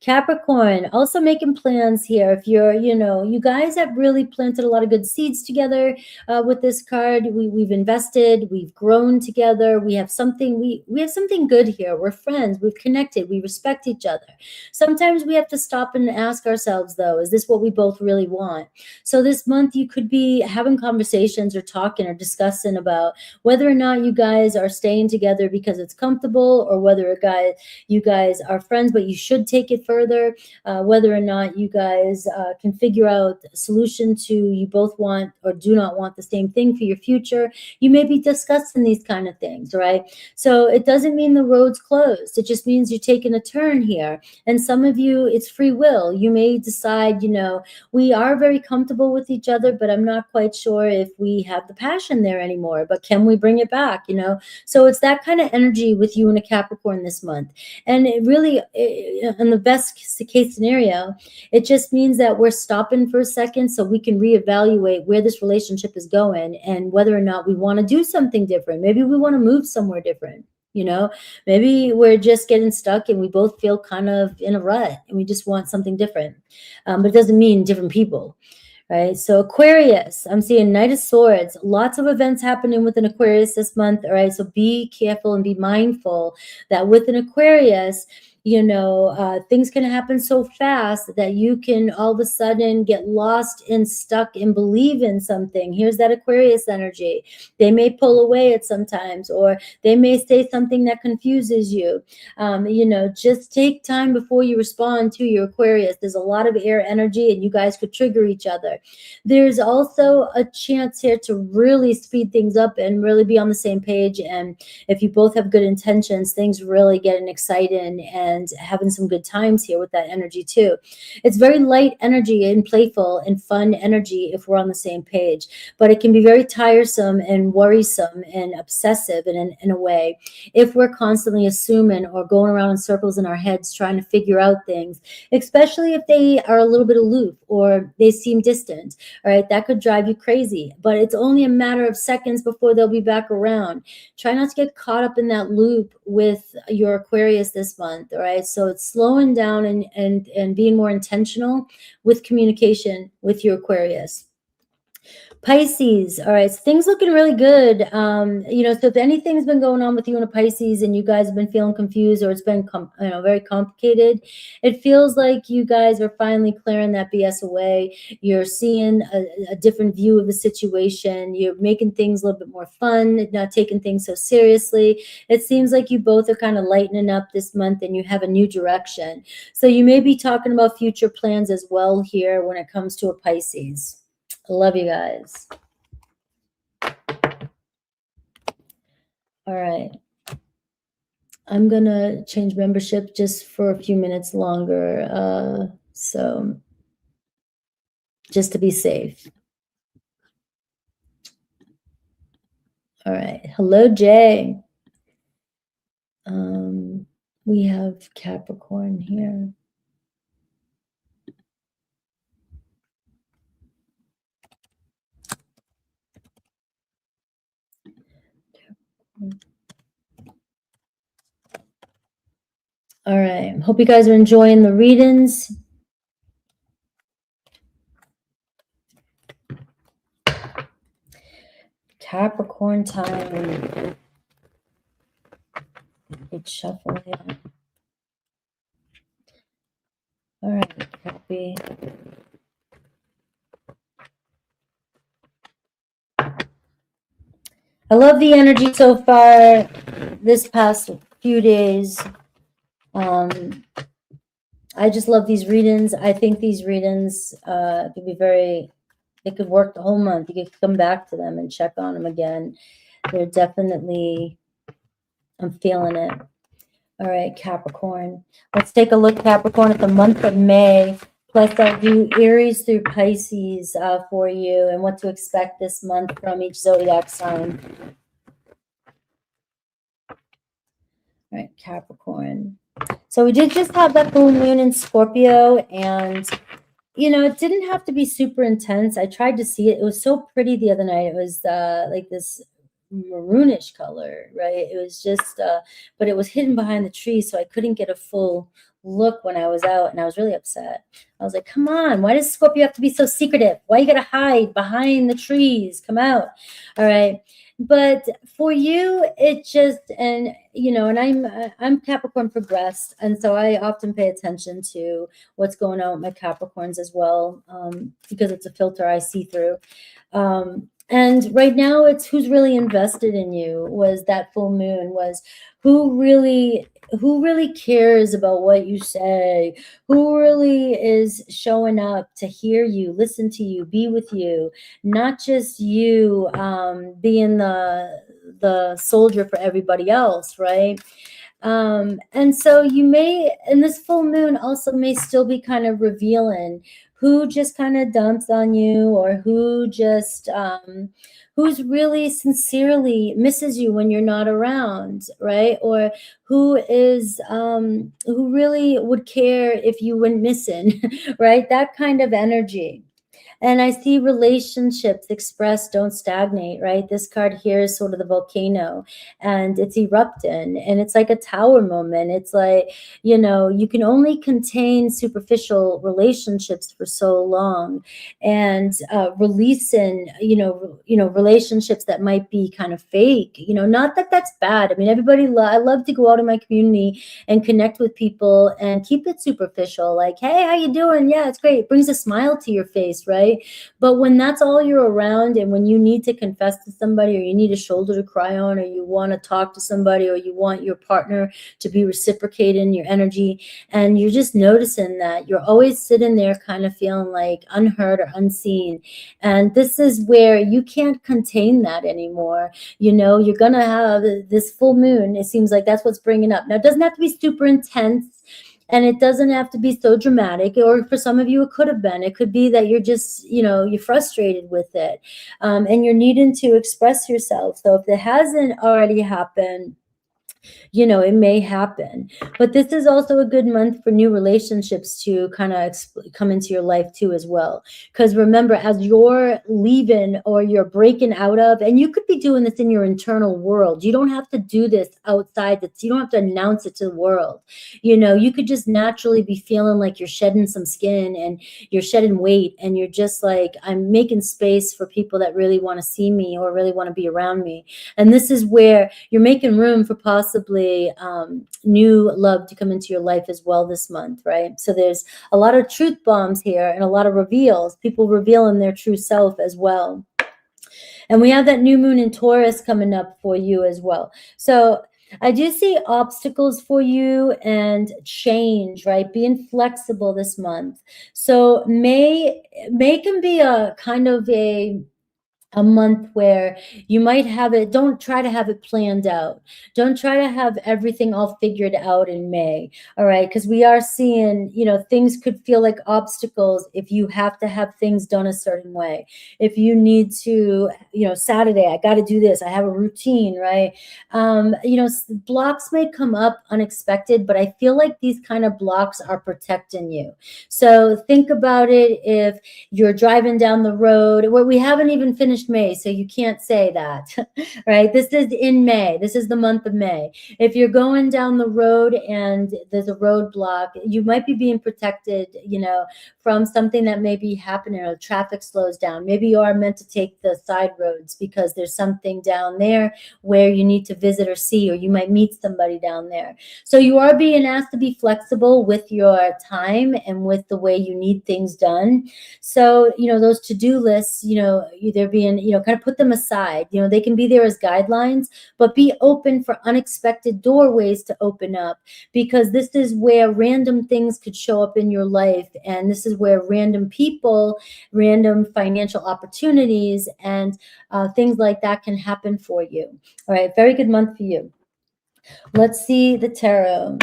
Capricorn, also making plans here. If you're, you guys have really planted a lot of good seeds together with this card. We've invested, we've grown together. We have something, we have something good here. We're friends, we've connected, we respect each other. Sometimes we have to stop and ask ourselves though, is this what we both really want? So this month you could be having conversations or talking or discussing about whether or not you guys are staying together because it's comfortable, or whether you guys are friends, but you should take it further, whether or not you guys can figure out a solution to you both want or do not want the same thing for your future. You may be discussing these kind of things, right? So it doesn't mean the road's closed. It just means you're taking a turn here. And some of you, it's free will. You may decide, we are very comfortable with each other, but I'm not quite sure if we have the passion there anymore, but can we bring it back, So it's that kind of energy with you and a Capricorn this month. And it really, in the best case scenario, it just means that we're stopping for a second so we can reevaluate where this relationship is going and whether or not we want to do something different. Maybe we want to move somewhere different. Maybe we're just getting stuck and we both feel kind of in a rut and we just want something different. But it doesn't mean different people. Right. So Aquarius, I'm seeing Knight of Swords, lots of events happening with an Aquarius this month. All right. So be careful and be mindful that with an Aquarius, things can happen so fast that you can all of a sudden get lost and stuck and believe in something. Here's that Aquarius energy. They may pull away at sometimes, or they may say something that confuses you. Just take time before you respond to your Aquarius. There's a lot of air energy and you guys could trigger each other. There's also a chance here to really speed things up and really be on the same page. And if you both have good intentions, things really getting exciting and having some good times here with that energy too. It's very light energy and playful and fun energy if we're on the same page, but it can be very tiresome and worrisome and obsessive in a way if we're constantly assuming or going around in circles in our heads trying to figure out things, especially if they are a little bit aloof or they seem distant. All right, that could drive you crazy, but it's only a matter of seconds before they'll be back around. Try not to get caught up in that loop with your Aquarius this month. All right, so it's slowing down and being more intentional with communication with your Aquarius. Pisces, all right, so things looking really good. So if anything's been going on with you in a Pisces and you guys have been feeling confused or it's been very complicated, it feels like you guys are finally clearing that BS away. You're seeing a different view of the situation. You're making things a little bit more fun, not taking things so seriously. It seems like you both are kind of lightening up this month and you have a new direction. So you may be talking about future plans as well here when it comes to a Pisces. I love you guys. All right. I'm going to change membership just for a few minutes longer. So just to be safe. All right. Hello, Jay. We have Capricorn here. All right. Hope you guys are enjoying the readings. Capricorn time. Big shuffle here. All right, Cappy. I love the energy so far this past few days. I just love these readings. I think these readings could be they could work the whole month. You could come back to them and check on them again. They're definitely, I'm feeling it. All right, Capricorn. Let's take a look, Capricorn, at the month of May. Plus, I'll do Aries through Pisces for you and what to expect this month from each zodiac sign. All right, Capricorn. So we did just have that full moon in Scorpio, and you know, it didn't have to be super intense. I tried to see it. It was so pretty the other night. It was like this maroonish color, right? It was just, but it was hidden behind the trees, so I couldn't get a full look when I was out, and I was really upset. I was like, come on, why does Scorpio have to be so secretive? Why you gotta hide behind the trees? Come out. All right. But for you, it just, and you know, and I'm Capricorn progressed, and so I often pay attention to what's going on with my Capricorns as well, because it's a filter I see through. And right now it's who's really invested in you. Was that full moon, was who really cares about what you say, who really is showing up to hear you, listen to you, be with you, not just you being the soldier for everybody else, right? And so you may, and this full moon also may still be kind of revealing who just kind of dumps on you, or who just who's really sincerely misses you when you're not around, right? Or who is who really would care if you went missing, right? That kind of energy. And I see relationships expressed don't stagnate, right? This card here is sort of the volcano, and it's erupting, and it's like a tower moment. It's like, you know, you can only contain superficial relationships for so long, and releasing, relationships that might be kind of fake, not that that's bad. I mean, I love to go out in my community and connect with people and keep it superficial. Like, hey, how you doing? Yeah, it's great. It brings a smile to your face, right? But when that's all you're around, and when you need to confess to somebody, or you need a shoulder to cry on, or you want to talk to somebody, or you want your partner to be reciprocating your energy, and you're just noticing that you're always sitting there kind of feeling like unheard or unseen. And this is where you can't contain that anymore. You're going to have this full moon. It seems like that's what's bringing up. Now, it doesn't have to be super intense. And it doesn't have to be so dramatic, or for some of you, it could have been. It could be that you're just, you're frustrated with it, and you're needing to express yourself. So if it hasn't already happened, it may happen. But this is also a good month for new relationships to kind of come into your life too as well. Because remember, as you're leaving or you're breaking out of, and you could be doing this in your internal world. You don't have to do this outside. You don't have to announce it to the world. You could just naturally be feeling like you're shedding some skin, and you're shedding weight, and you're just like, I'm making space for people that really want to see me or really want to be around me. And this is where you're making room for possibly new love to come into your life as well this month, right? So there's a lot of truth bombs here and a lot of reveals, people revealing their true self as well. And we have that new moon in Taurus coming up for you as well. So I do see obstacles for you and change, right? Being flexible this month. So May can be a kind of a a month where you might have it. Don't try to have it planned out. Don't try to have everything all figured out in May. All right. Because we are seeing, things could feel like obstacles if you have to have things done a certain way. If you need to, Saturday, I got to do this. I have a routine, right? Blocks may come up unexpected, but I feel like these kind of blocks are protecting you. So think about it. If you're driving down the road, where we haven't even finished May, so you can't say that, right? This is in May. This is the month of May. If you're going down the road and there's a roadblock, you might be being protected, from something that may be happening, or traffic slows down. Maybe you are meant to take the side roads because there's something down there where you need to visit or see, or you might meet somebody down there. So you are being asked to be flexible with your time and with the way you need things done. So, those to-do lists, they're being, kind of put them aside. They can be there as guidelines, but be open for unexpected doorways to open up, because this is where random things could show up in your life. And this is where random people, random financial opportunities, and things like that can happen for you. All right. Very good month for you. Let's see the tarot.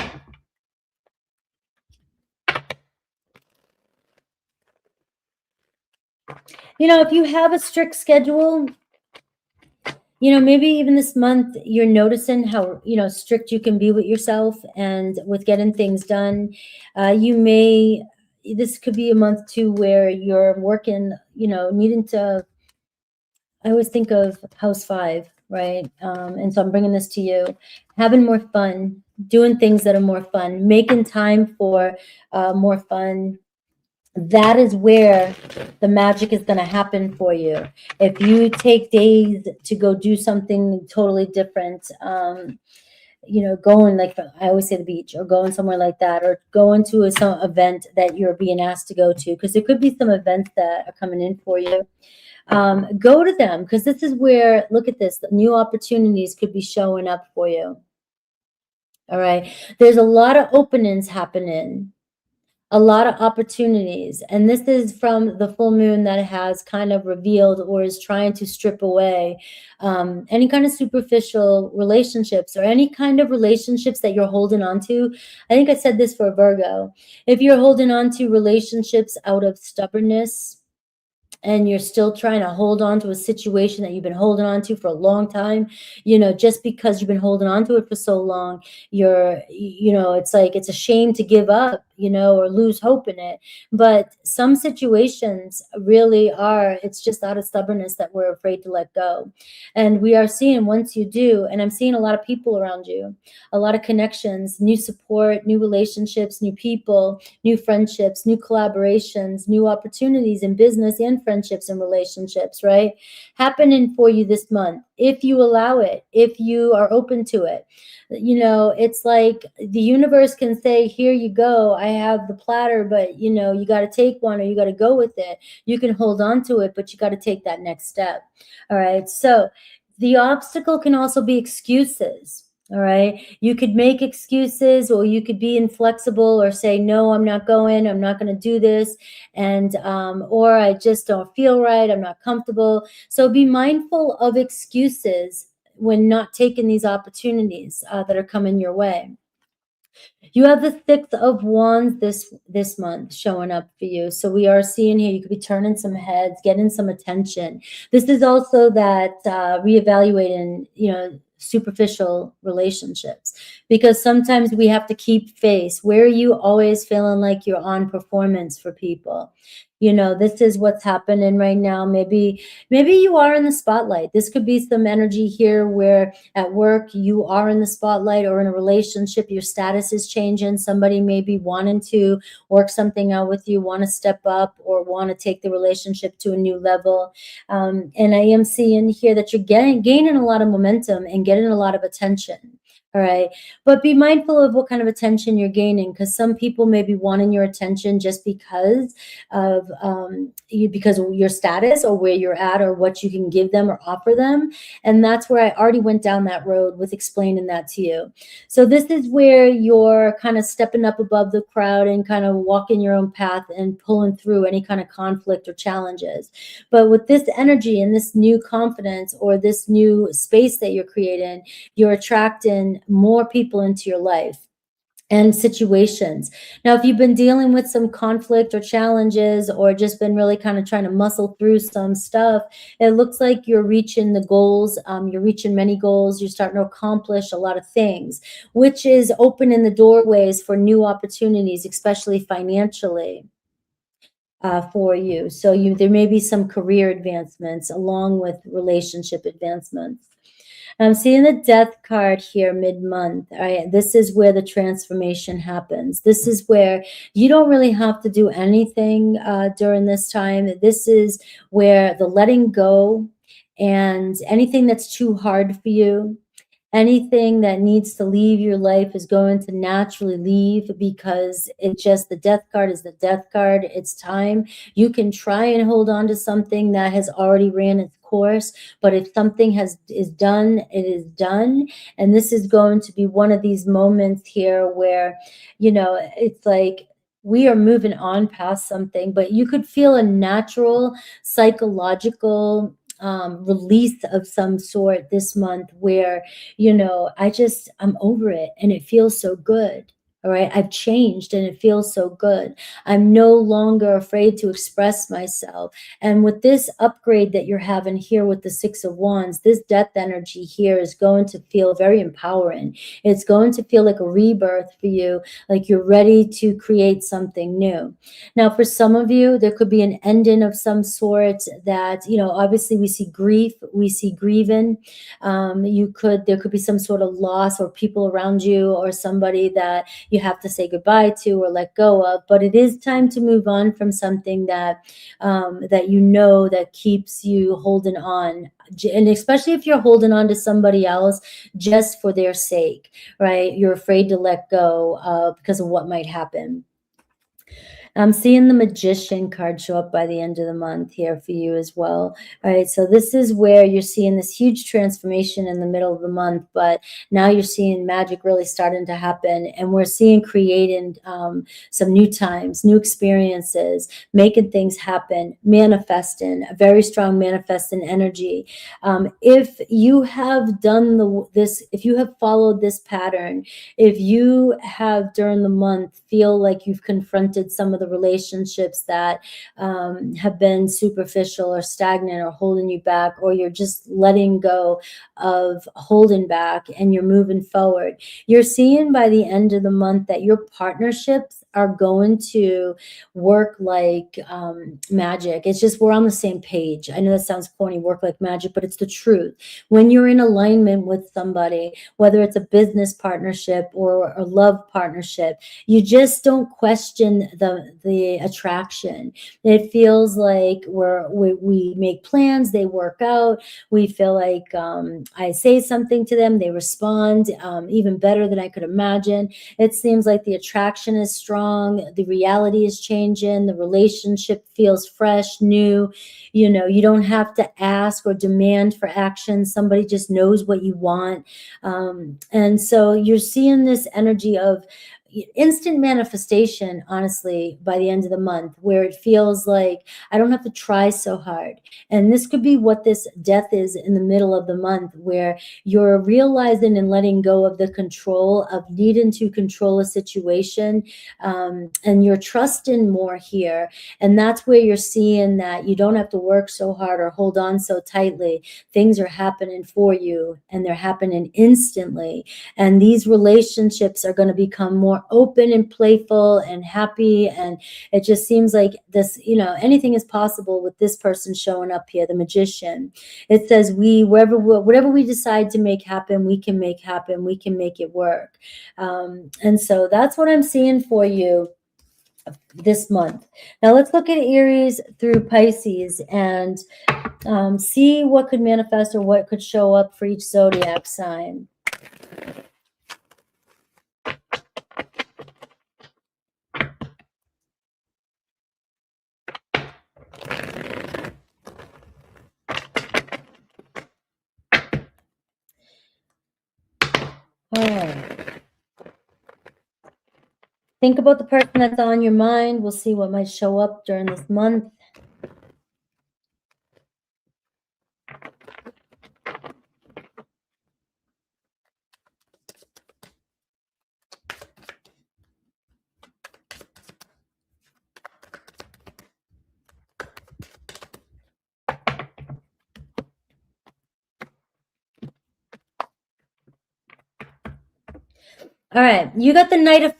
If you have a strict schedule, maybe even this month you're noticing how, strict you can be with yourself and with getting things done. This could be a month too where you're working, needing to, I always think of house 5, right? And so I'm bringing this to you, having more fun, doing things that are more fun, making time for more fun. That is where the magic is going to happen for you. If you take days to go do something totally different, going, like, I always say, the beach, or going somewhere like that, or going to some event that you're being asked to go to, because there could be some events that are coming in for you. Go to them, because this is where, look at this, new opportunities could be showing up for you. All right. There's a lot of openings happening. A lot of opportunities. And this is from the full moon that has kind of revealed, or is trying to strip away any kind of superficial relationships, or any kind of relationships that you're holding on to. I think I said this for Virgo. If you're holding on to relationships out of stubbornness, and you're still trying to hold on to a situation that you've been holding on to for a long time, just because you've been holding on to it for so long, it's like, it's a shame to give up, or lose hope in it. But some situations really are, it's just out of stubbornness that we're afraid to let go. And we are seeing, once you do, and I'm seeing a lot of people around you, a lot of connections, new support, new relationships, new people, new friendships, new collaborations, new opportunities in business and friendships and relationships, right? Happening for you this month, if you allow it, if you are open to it. It's like the universe can say, here you go, I have the platter, but you got to take one, or you got to go with it. You can hold on to it, but you got to take that next step. All right. So the obstacle can also be excuses. All right. You could make excuses, or you could be inflexible, or say, no, I'm not going, I'm not going to do this. And, or I just don't feel right, I'm not comfortable. So be mindful of excuses when not taking these opportunities that are coming your way. You have the 6 of Wands this month showing up for you. So we are seeing here, you could be turning some heads, getting some attention. This is also that reevaluating, superficial relationships, because sometimes we have to keep face. Where are you always feeling like you're on performance for people? This is what's happening right now. Maybe you are in the spotlight. This could be some energy here where at work you are in the spotlight, or in a relationship your status is changing. Somebody may be wanting to work something out with you, want to step up, or want to take the relationship to a new level. And I am seeing here that you're gaining a lot of momentum and getting a lot of attention. All right. But be mindful of what kind of attention you're gaining, because some people may be wanting your attention just because of because of your status or where you're at or what you can give them or offer them. And that's where I already went down that road with explaining that to you. So this is where you're kind of stepping up above the crowd and kind of walking your own path and pulling through any kind of conflict or challenges. But with this energy and this new confidence or this new space that you're creating, you're attracting more people into your life and situations. Now, if you've been dealing with some conflict or challenges or just been really kind of trying to muscle through some stuff, it looks like you're reaching the goals. You're reaching many goals. You're starting to accomplish a lot of things, which is opening the doorways for new opportunities, especially financially. For you. So there may be some career advancements along with relationship advancements. I'm seeing the death card here mid-month. All right, this is where the transformation happens. This is where you don't really have to do anything during this time. This is where the letting go and anything that's too hard for you, anything that needs to leave your life is going to naturally leave, because it's just, the death card is the death card. It's time. You can try and hold on to something that has already ran its course, but if something is done, it is done. And this is going to be one of these moments here where, it's like we are moving on past something, but you could feel a natural psychological release of some sort this month where, I'm over it and it feels so good. All right. I've changed and it feels so good. I'm no longer afraid to express myself. And with this upgrade that you're having here with the Six of Wands, this death energy here is going to feel very empowering. It's going to feel like a rebirth for you, like you're ready to create something new. Now, for some of you, there could be an ending of some sort that, obviously we see grief, we see grieving. There could be some sort of loss or people around you or somebody that you have to say goodbye to or let go of, but it is time to move on from something that that keeps you holding on. And especially if you're holding on to somebody else just for their sake, right? You're afraid to let go because of what might happen. I'm seeing the Magician card show up by the end of the month here for you as well. All right, so this is where you're seeing this huge transformation in the middle of the month, but now you're seeing magic really starting to happen, and we're seeing creating some new times, new experiences, making things happen, manifesting, a very strong manifesting energy. If you have done if you have followed this pattern, if you have during the month feel like you've confronted some of the relationships that have been superficial or stagnant or holding you back, or you're just letting go of holding back and you're moving forward, you're seeing by the end of the month that your partnerships are going to work like magic. It's just, we're on the same page. I know that sounds corny, work like magic, but it's the truth. When you're in alignment with somebody, whether it's a business partnership or a love partnership, you just don't question the attraction. It feels like we make plans, they work out. We feel like I say something to them, they respond even better than I could imagine. It seems like the attraction is strong. The reality is changing. The relationship feels fresh, new. You don't have to ask or demand for action. Somebody just knows what you want. And so you're seeing this energy of instant manifestation, honestly, by the end of the month, where it feels like I don't have to try so hard. And this could be what this death is in the middle of the month, where you're realizing and letting go of the control of needing to control a situation, and you're trusting more here. And that's where you're seeing that you don't have to work so hard or hold on so tightly. Things are happening for you, and they're happening instantly. And these relationships are going to become more open and playful and happy. And it just seems like this, anything is possible with this person showing up here, the Magician. It says whatever we decide to make happen, we can make happen. We can make it work. And so that's what I'm seeing for you this month. Now let's look at Aries through Pisces and see what could manifest or what could show up for each zodiac sign. Think about the person that's on your mind. We'll see what might show up during this month. All right, you got the Knight of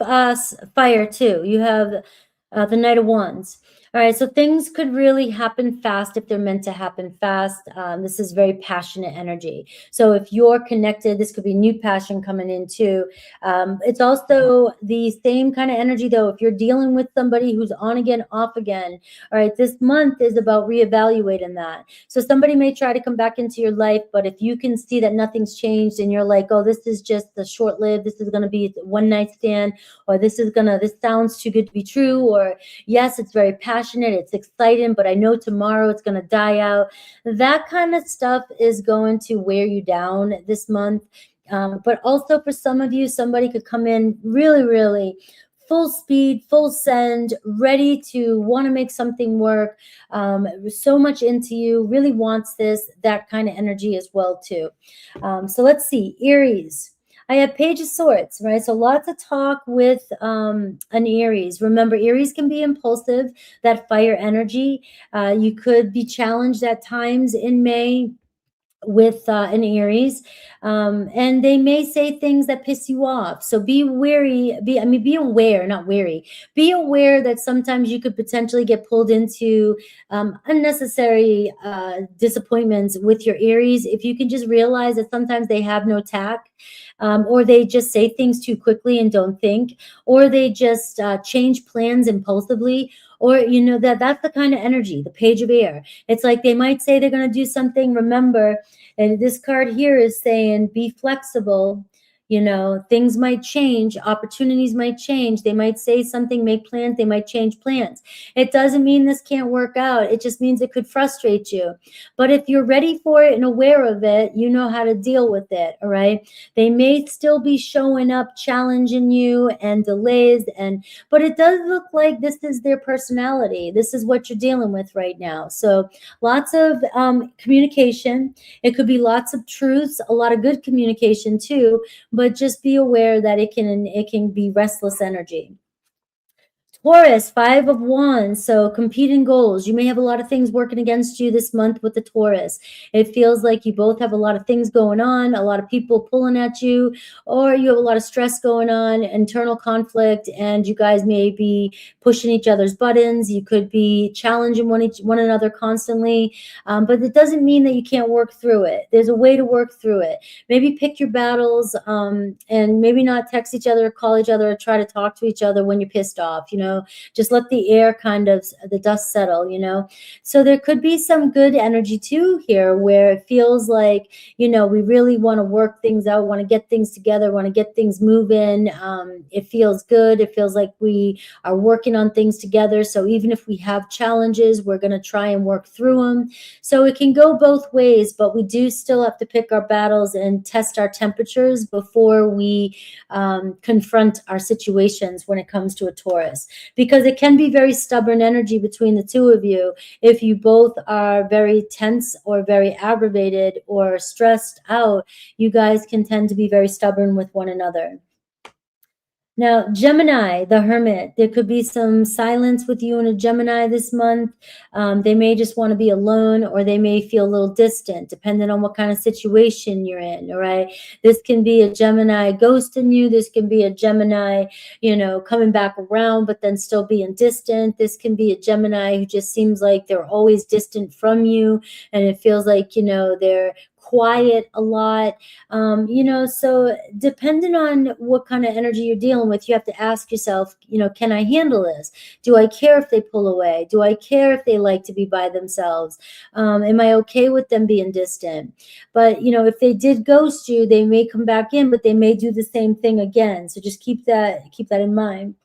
Fire too. You have the Knight of Wands. All right, so things could really happen fast if they're meant to happen fast. This is very passionate energy. So if you're connected, this could be new passion coming in too. It's also the same kind of energy though. If you're dealing with somebody who's on again, off again, all right, this month is about reevaluating that. So somebody may try to come back into your life, but if you can see that nothing's changed and you're like, oh, this is just the short-lived, this is going to be a one-night stand, or this sounds too good to be true, or yes, it's very passionate, it's exciting, but I know tomorrow it's going to die out. That kind of stuff is going to wear you down this month. But also for some of you, somebody could come in really, really full speed, full send, ready to want to make something work, so much into you, really wants this, that kind of energy as well too. So let's see, Aries. I have Page of Swords, right? So lots of talk with an Aries. Remember, Aries can be impulsive, that fire energy. You could be challenged at times in May with an Aries, and they may say things that piss you off. So be wary, be aware, not wary. Be aware that sometimes you could potentially get pulled into unnecessary disappointments with your Aries. If you can just realize that sometimes they have no tact, or they just say things too quickly and don't think, or they just change plans impulsively, or that's the kind of energy, the Page of Air. It's like they might say they're going to do something. Remember, and this card here is saying be flexible. Things might change, opportunities might change. They might say something, make plans, they might change plans. It doesn't mean this can't work out. It just means it could frustrate you. But if you're ready for it and aware of it, you know how to deal with it, all right? They may still be showing up, challenging you and delays, but it does look like this is their personality. This is what you're dealing with right now. So lots of communication. It could be lots of truths, a lot of good communication too, but just be aware that it can be restless energy. Taurus, 5 of Wands, so competing goals. You may have a lot of things working against you this month with the Taurus. It feels like you both have a lot of things going on, a lot of people pulling at you, or you have a lot of stress going on, internal conflict, and you guys may be pushing each other's buttons. You could be challenging one another constantly, but it doesn't mean that you can't work through it. There's a way to work through it. Maybe pick your battles, and maybe not text each other, call each other, or try to talk to each other when you're pissed off, just let the air the dust settle, So there could be some good energy too here where it feels like, we really want to work things out, want to get things together, want to get things moving. It feels good. It feels like we are working on things together. So even if we have challenges, we're going to try and work through them. So it can go both ways, but we do still have to pick our battles and test our temperatures before we confront our situations when it comes to a Taurus. Because it can be very stubborn energy between the two of you. If you both are very tense or very aggravated or stressed out, you guys can tend to be very stubborn with one another. Now, Gemini, the Hermit, there could be some silence with you and a Gemini this month. They may just want to be alone, or they may feel a little distant, depending on what kind of situation you're in, all right? This can be a Gemini ghosting you. This can be a Gemini, coming back around, but then still being distant. This can be a Gemini who just seems like they're always distant from you, and it feels like, they're quiet a lot, so depending on what kind of energy you're dealing with, you have to ask yourself, can I handle this? Do I care if they pull away? Do I care if they like to be by themselves? Am I okay with them being distant? But, if they did ghost you, they may come back in, but they may do the same thing again. So just keep that in mind.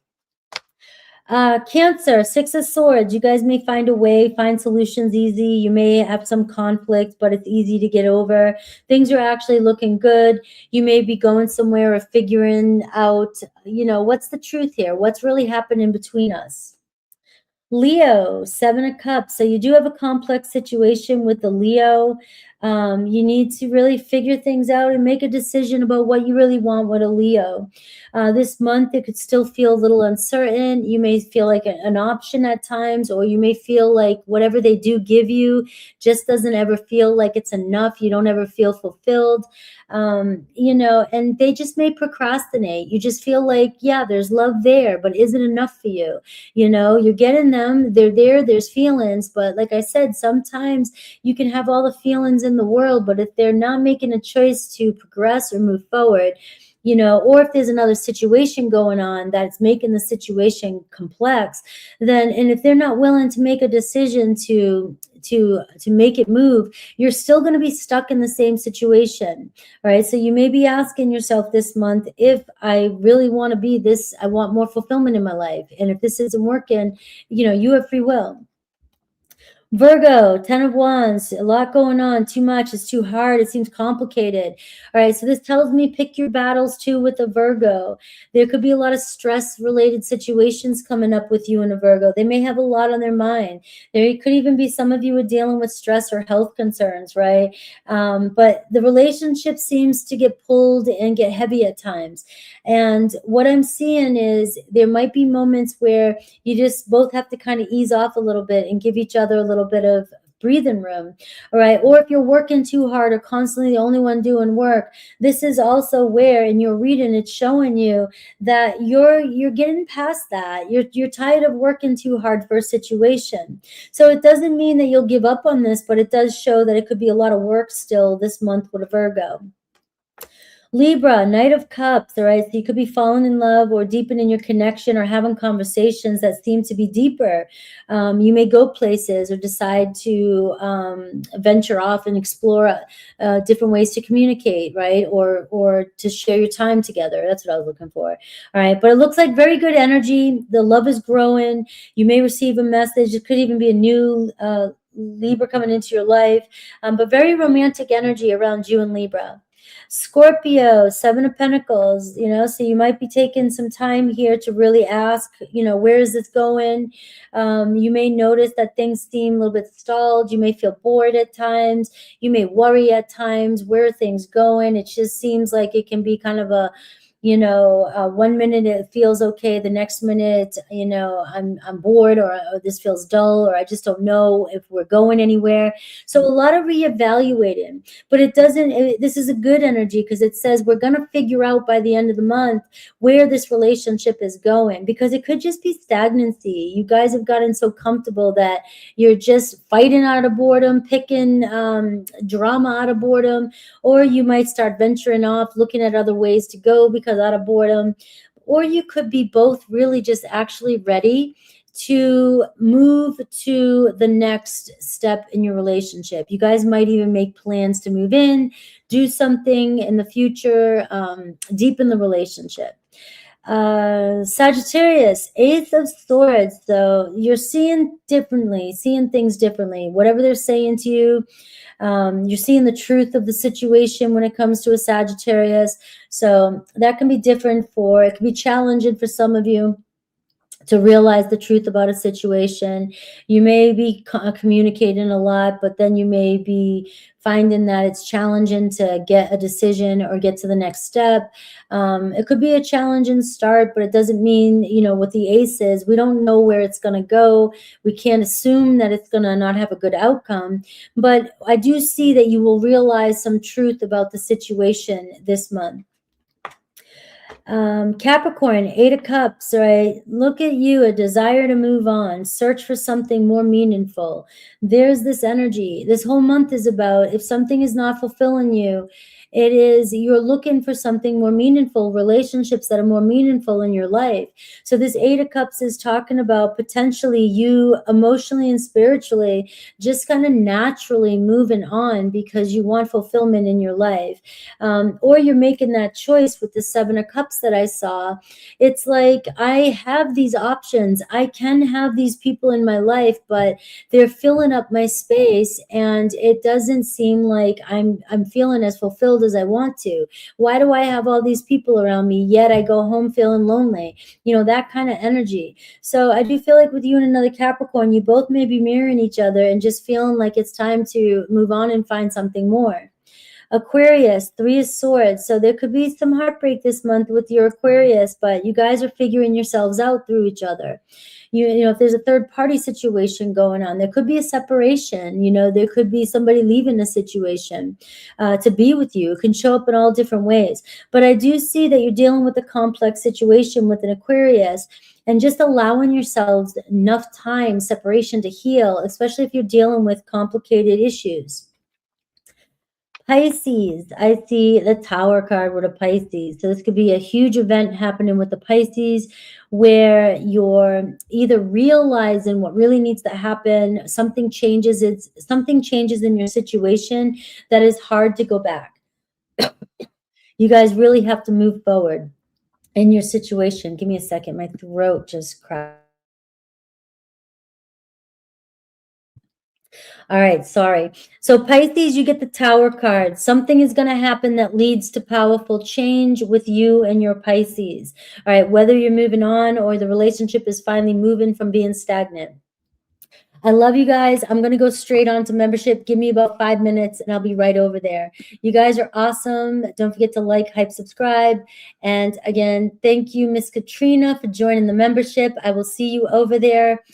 Cancer, Six of Swords. You guys may find a way, find solutions easy. You may have some conflict, but it's easy to get over. Things are actually looking good. You may be going somewhere or figuring out, what's the truth here? What's really happening between us? Leo, Seven of Cups. So you do have a complex situation with the Leo. You need to really figure things out and make a decision about what you really want with a Leo. This month, it could still feel a little uncertain. You may feel like an option at times, or you may feel like whatever they do give you just doesn't ever feel like it's enough. You don't ever feel fulfilled. And they just may procrastinate. You just feel like, yeah, there's love there, but is it enough for you? You're getting them, they're there, there's feelings, but like I said, sometimes you can have all the feelings in the world, but if they're not making a choice to progress or move forward, or if there's another situation going on that's making the situation complex, then, and if they're not willing to make a decision to make it move, you're still going to be stuck in the same situation. All right. So you may be asking yourself this month, if I really want to be this, I want more fulfillment in my life. And if this isn't working, you have free will. Virgo, 10 of Wands, a lot going on, too much, it's too hard, it seems complicated. All right, so this tells me pick your battles too with a Virgo. There could be a lot of stress-related situations coming up with you and a Virgo. They may have a lot on their mind. There could even be some of you are dealing with stress or health concerns, right? But the relationship seems to get pulled and get heavy at times. And what I'm seeing is there might be moments where you just both have to kind of ease off a little bit and give each other a little bit of breathing room. All right. Or if you're working too hard or constantly the only one doing work, this is also where in your reading, it's showing you that you're getting past that. You're tired of working too hard for a situation. So it doesn't mean that you'll give up on this, but it does show that it could be a lot of work still this month with a Virgo. Libra, Knight of Cups, all right? So you could be falling in love or deepening your connection or having conversations that seem to be deeper. You may go places or decide to venture off and explore different ways to communicate, right? Or to share your time together. That's what I was looking for. All right, but it looks like very good energy. The love is growing. You may receive a message. It could even be a new Libra coming into your life, but very romantic energy around you and Libra. Scorpio, Seven of Pentacles, so you might be taking some time here to really ask, where is this going? You may notice that things seem a little bit stalled. You may feel bored at times. You may worry at times. Where are things going? It just seems like it can be kind of a 1 minute it feels okay, the next minute, I'm bored, or this feels dull, or I just don't know if we're going anywhere. So a lot of reevaluating, but this is a good energy because it says we're going to figure out by the end of the month where this relationship is going, because it could just be stagnancy. You guys have gotten so comfortable that you're just fighting out of boredom, picking drama out of boredom, or you might start venturing off, looking at other ways to go because out of boredom, or you could be both really just actually ready to move to the next step in your relationship. You guys might even make plans to move in, do something in the future, deepen the relationship. Sagittarius, Eighth of Swords. So you're seeing things differently. Whatever they're saying to you, you're seeing the truth of the situation when it comes to a Sagittarius. So that can be different it can be challenging for some of you to realize the truth about a situation. You may be communicating a lot, but then you may be finding that it's challenging to get a decision or get to the next step. It could be a challenging start, but it doesn't mean, with the aces, we don't know where it's going to go. We can't assume that it's going to not have a good outcome. But I do see that you will realize some truth about the situation this month. Capricorn, Eight of Cups, right? Look at you, a desire to move on, search for something more meaningful. There's this energy. This whole month is about, if something is not fulfilling you, It is, you're looking for something more meaningful, relationships that are more meaningful in your life. So this Eight of Cups is talking about potentially you emotionally and spiritually just kind of naturally moving on because you want fulfillment in your life. Or you're making that choice with the Seven of Cups that I saw. It's like, I have these options. I can have these people in my life, but they're filling up my space and it doesn't seem like I'm feeling as fulfilled as I want to. Why do I have all these people around me, yet I go home feeling lonely? You know, that kind of energy. So I do feel like with you and another Capricorn, you both may be mirroring each other and just feeling like it's time to move on and find something more. Aquarius, Three of Swords. So there could be some heartbreak this month with your Aquarius, but you guys are figuring yourselves out through each other. You know, if there's a third party situation going on, there could be a separation. You know, there could be somebody leaving a situation to be with you. It can show up in all different ways. But I do see that you're dealing with a complex situation with an Aquarius, and just allowing yourselves enough time, separation to heal, especially if you're dealing with complicated issues. Pisces, I see the Tower card with a Pisces. So this could be a huge event happening with the Pisces where you're either realizing what really needs to happen, something changes in your situation that is hard to go back. You guys really have to move forward in your situation. Give me a second. My throat just cracked. All right, sorry. So Pisces, you get the Tower card. Something is going to happen that leads to powerful change with you and your Pisces. All right, whether you're moving on or the relationship is finally moving from being stagnant. I love you guys. I'm going to go straight on to membership. Give me about 5 minutes and I'll be right over there. You guys are awesome. Don't forget to like, hype, subscribe. And again, thank you, Miss Katrina, for joining the membership. I will see you over there.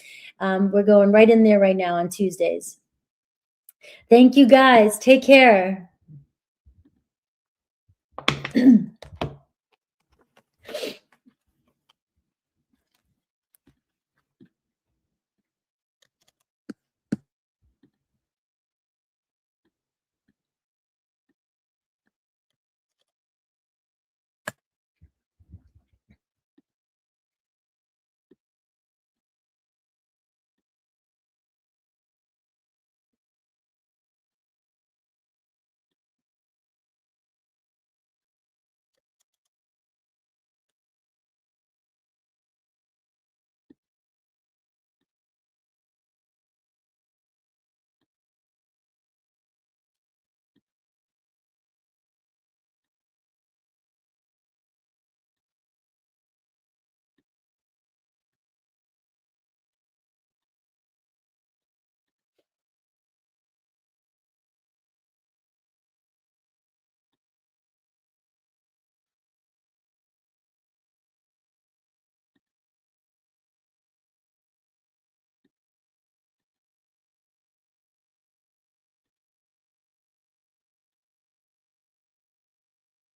We're going right in there right now on Tuesdays. Thank you guys. Take care.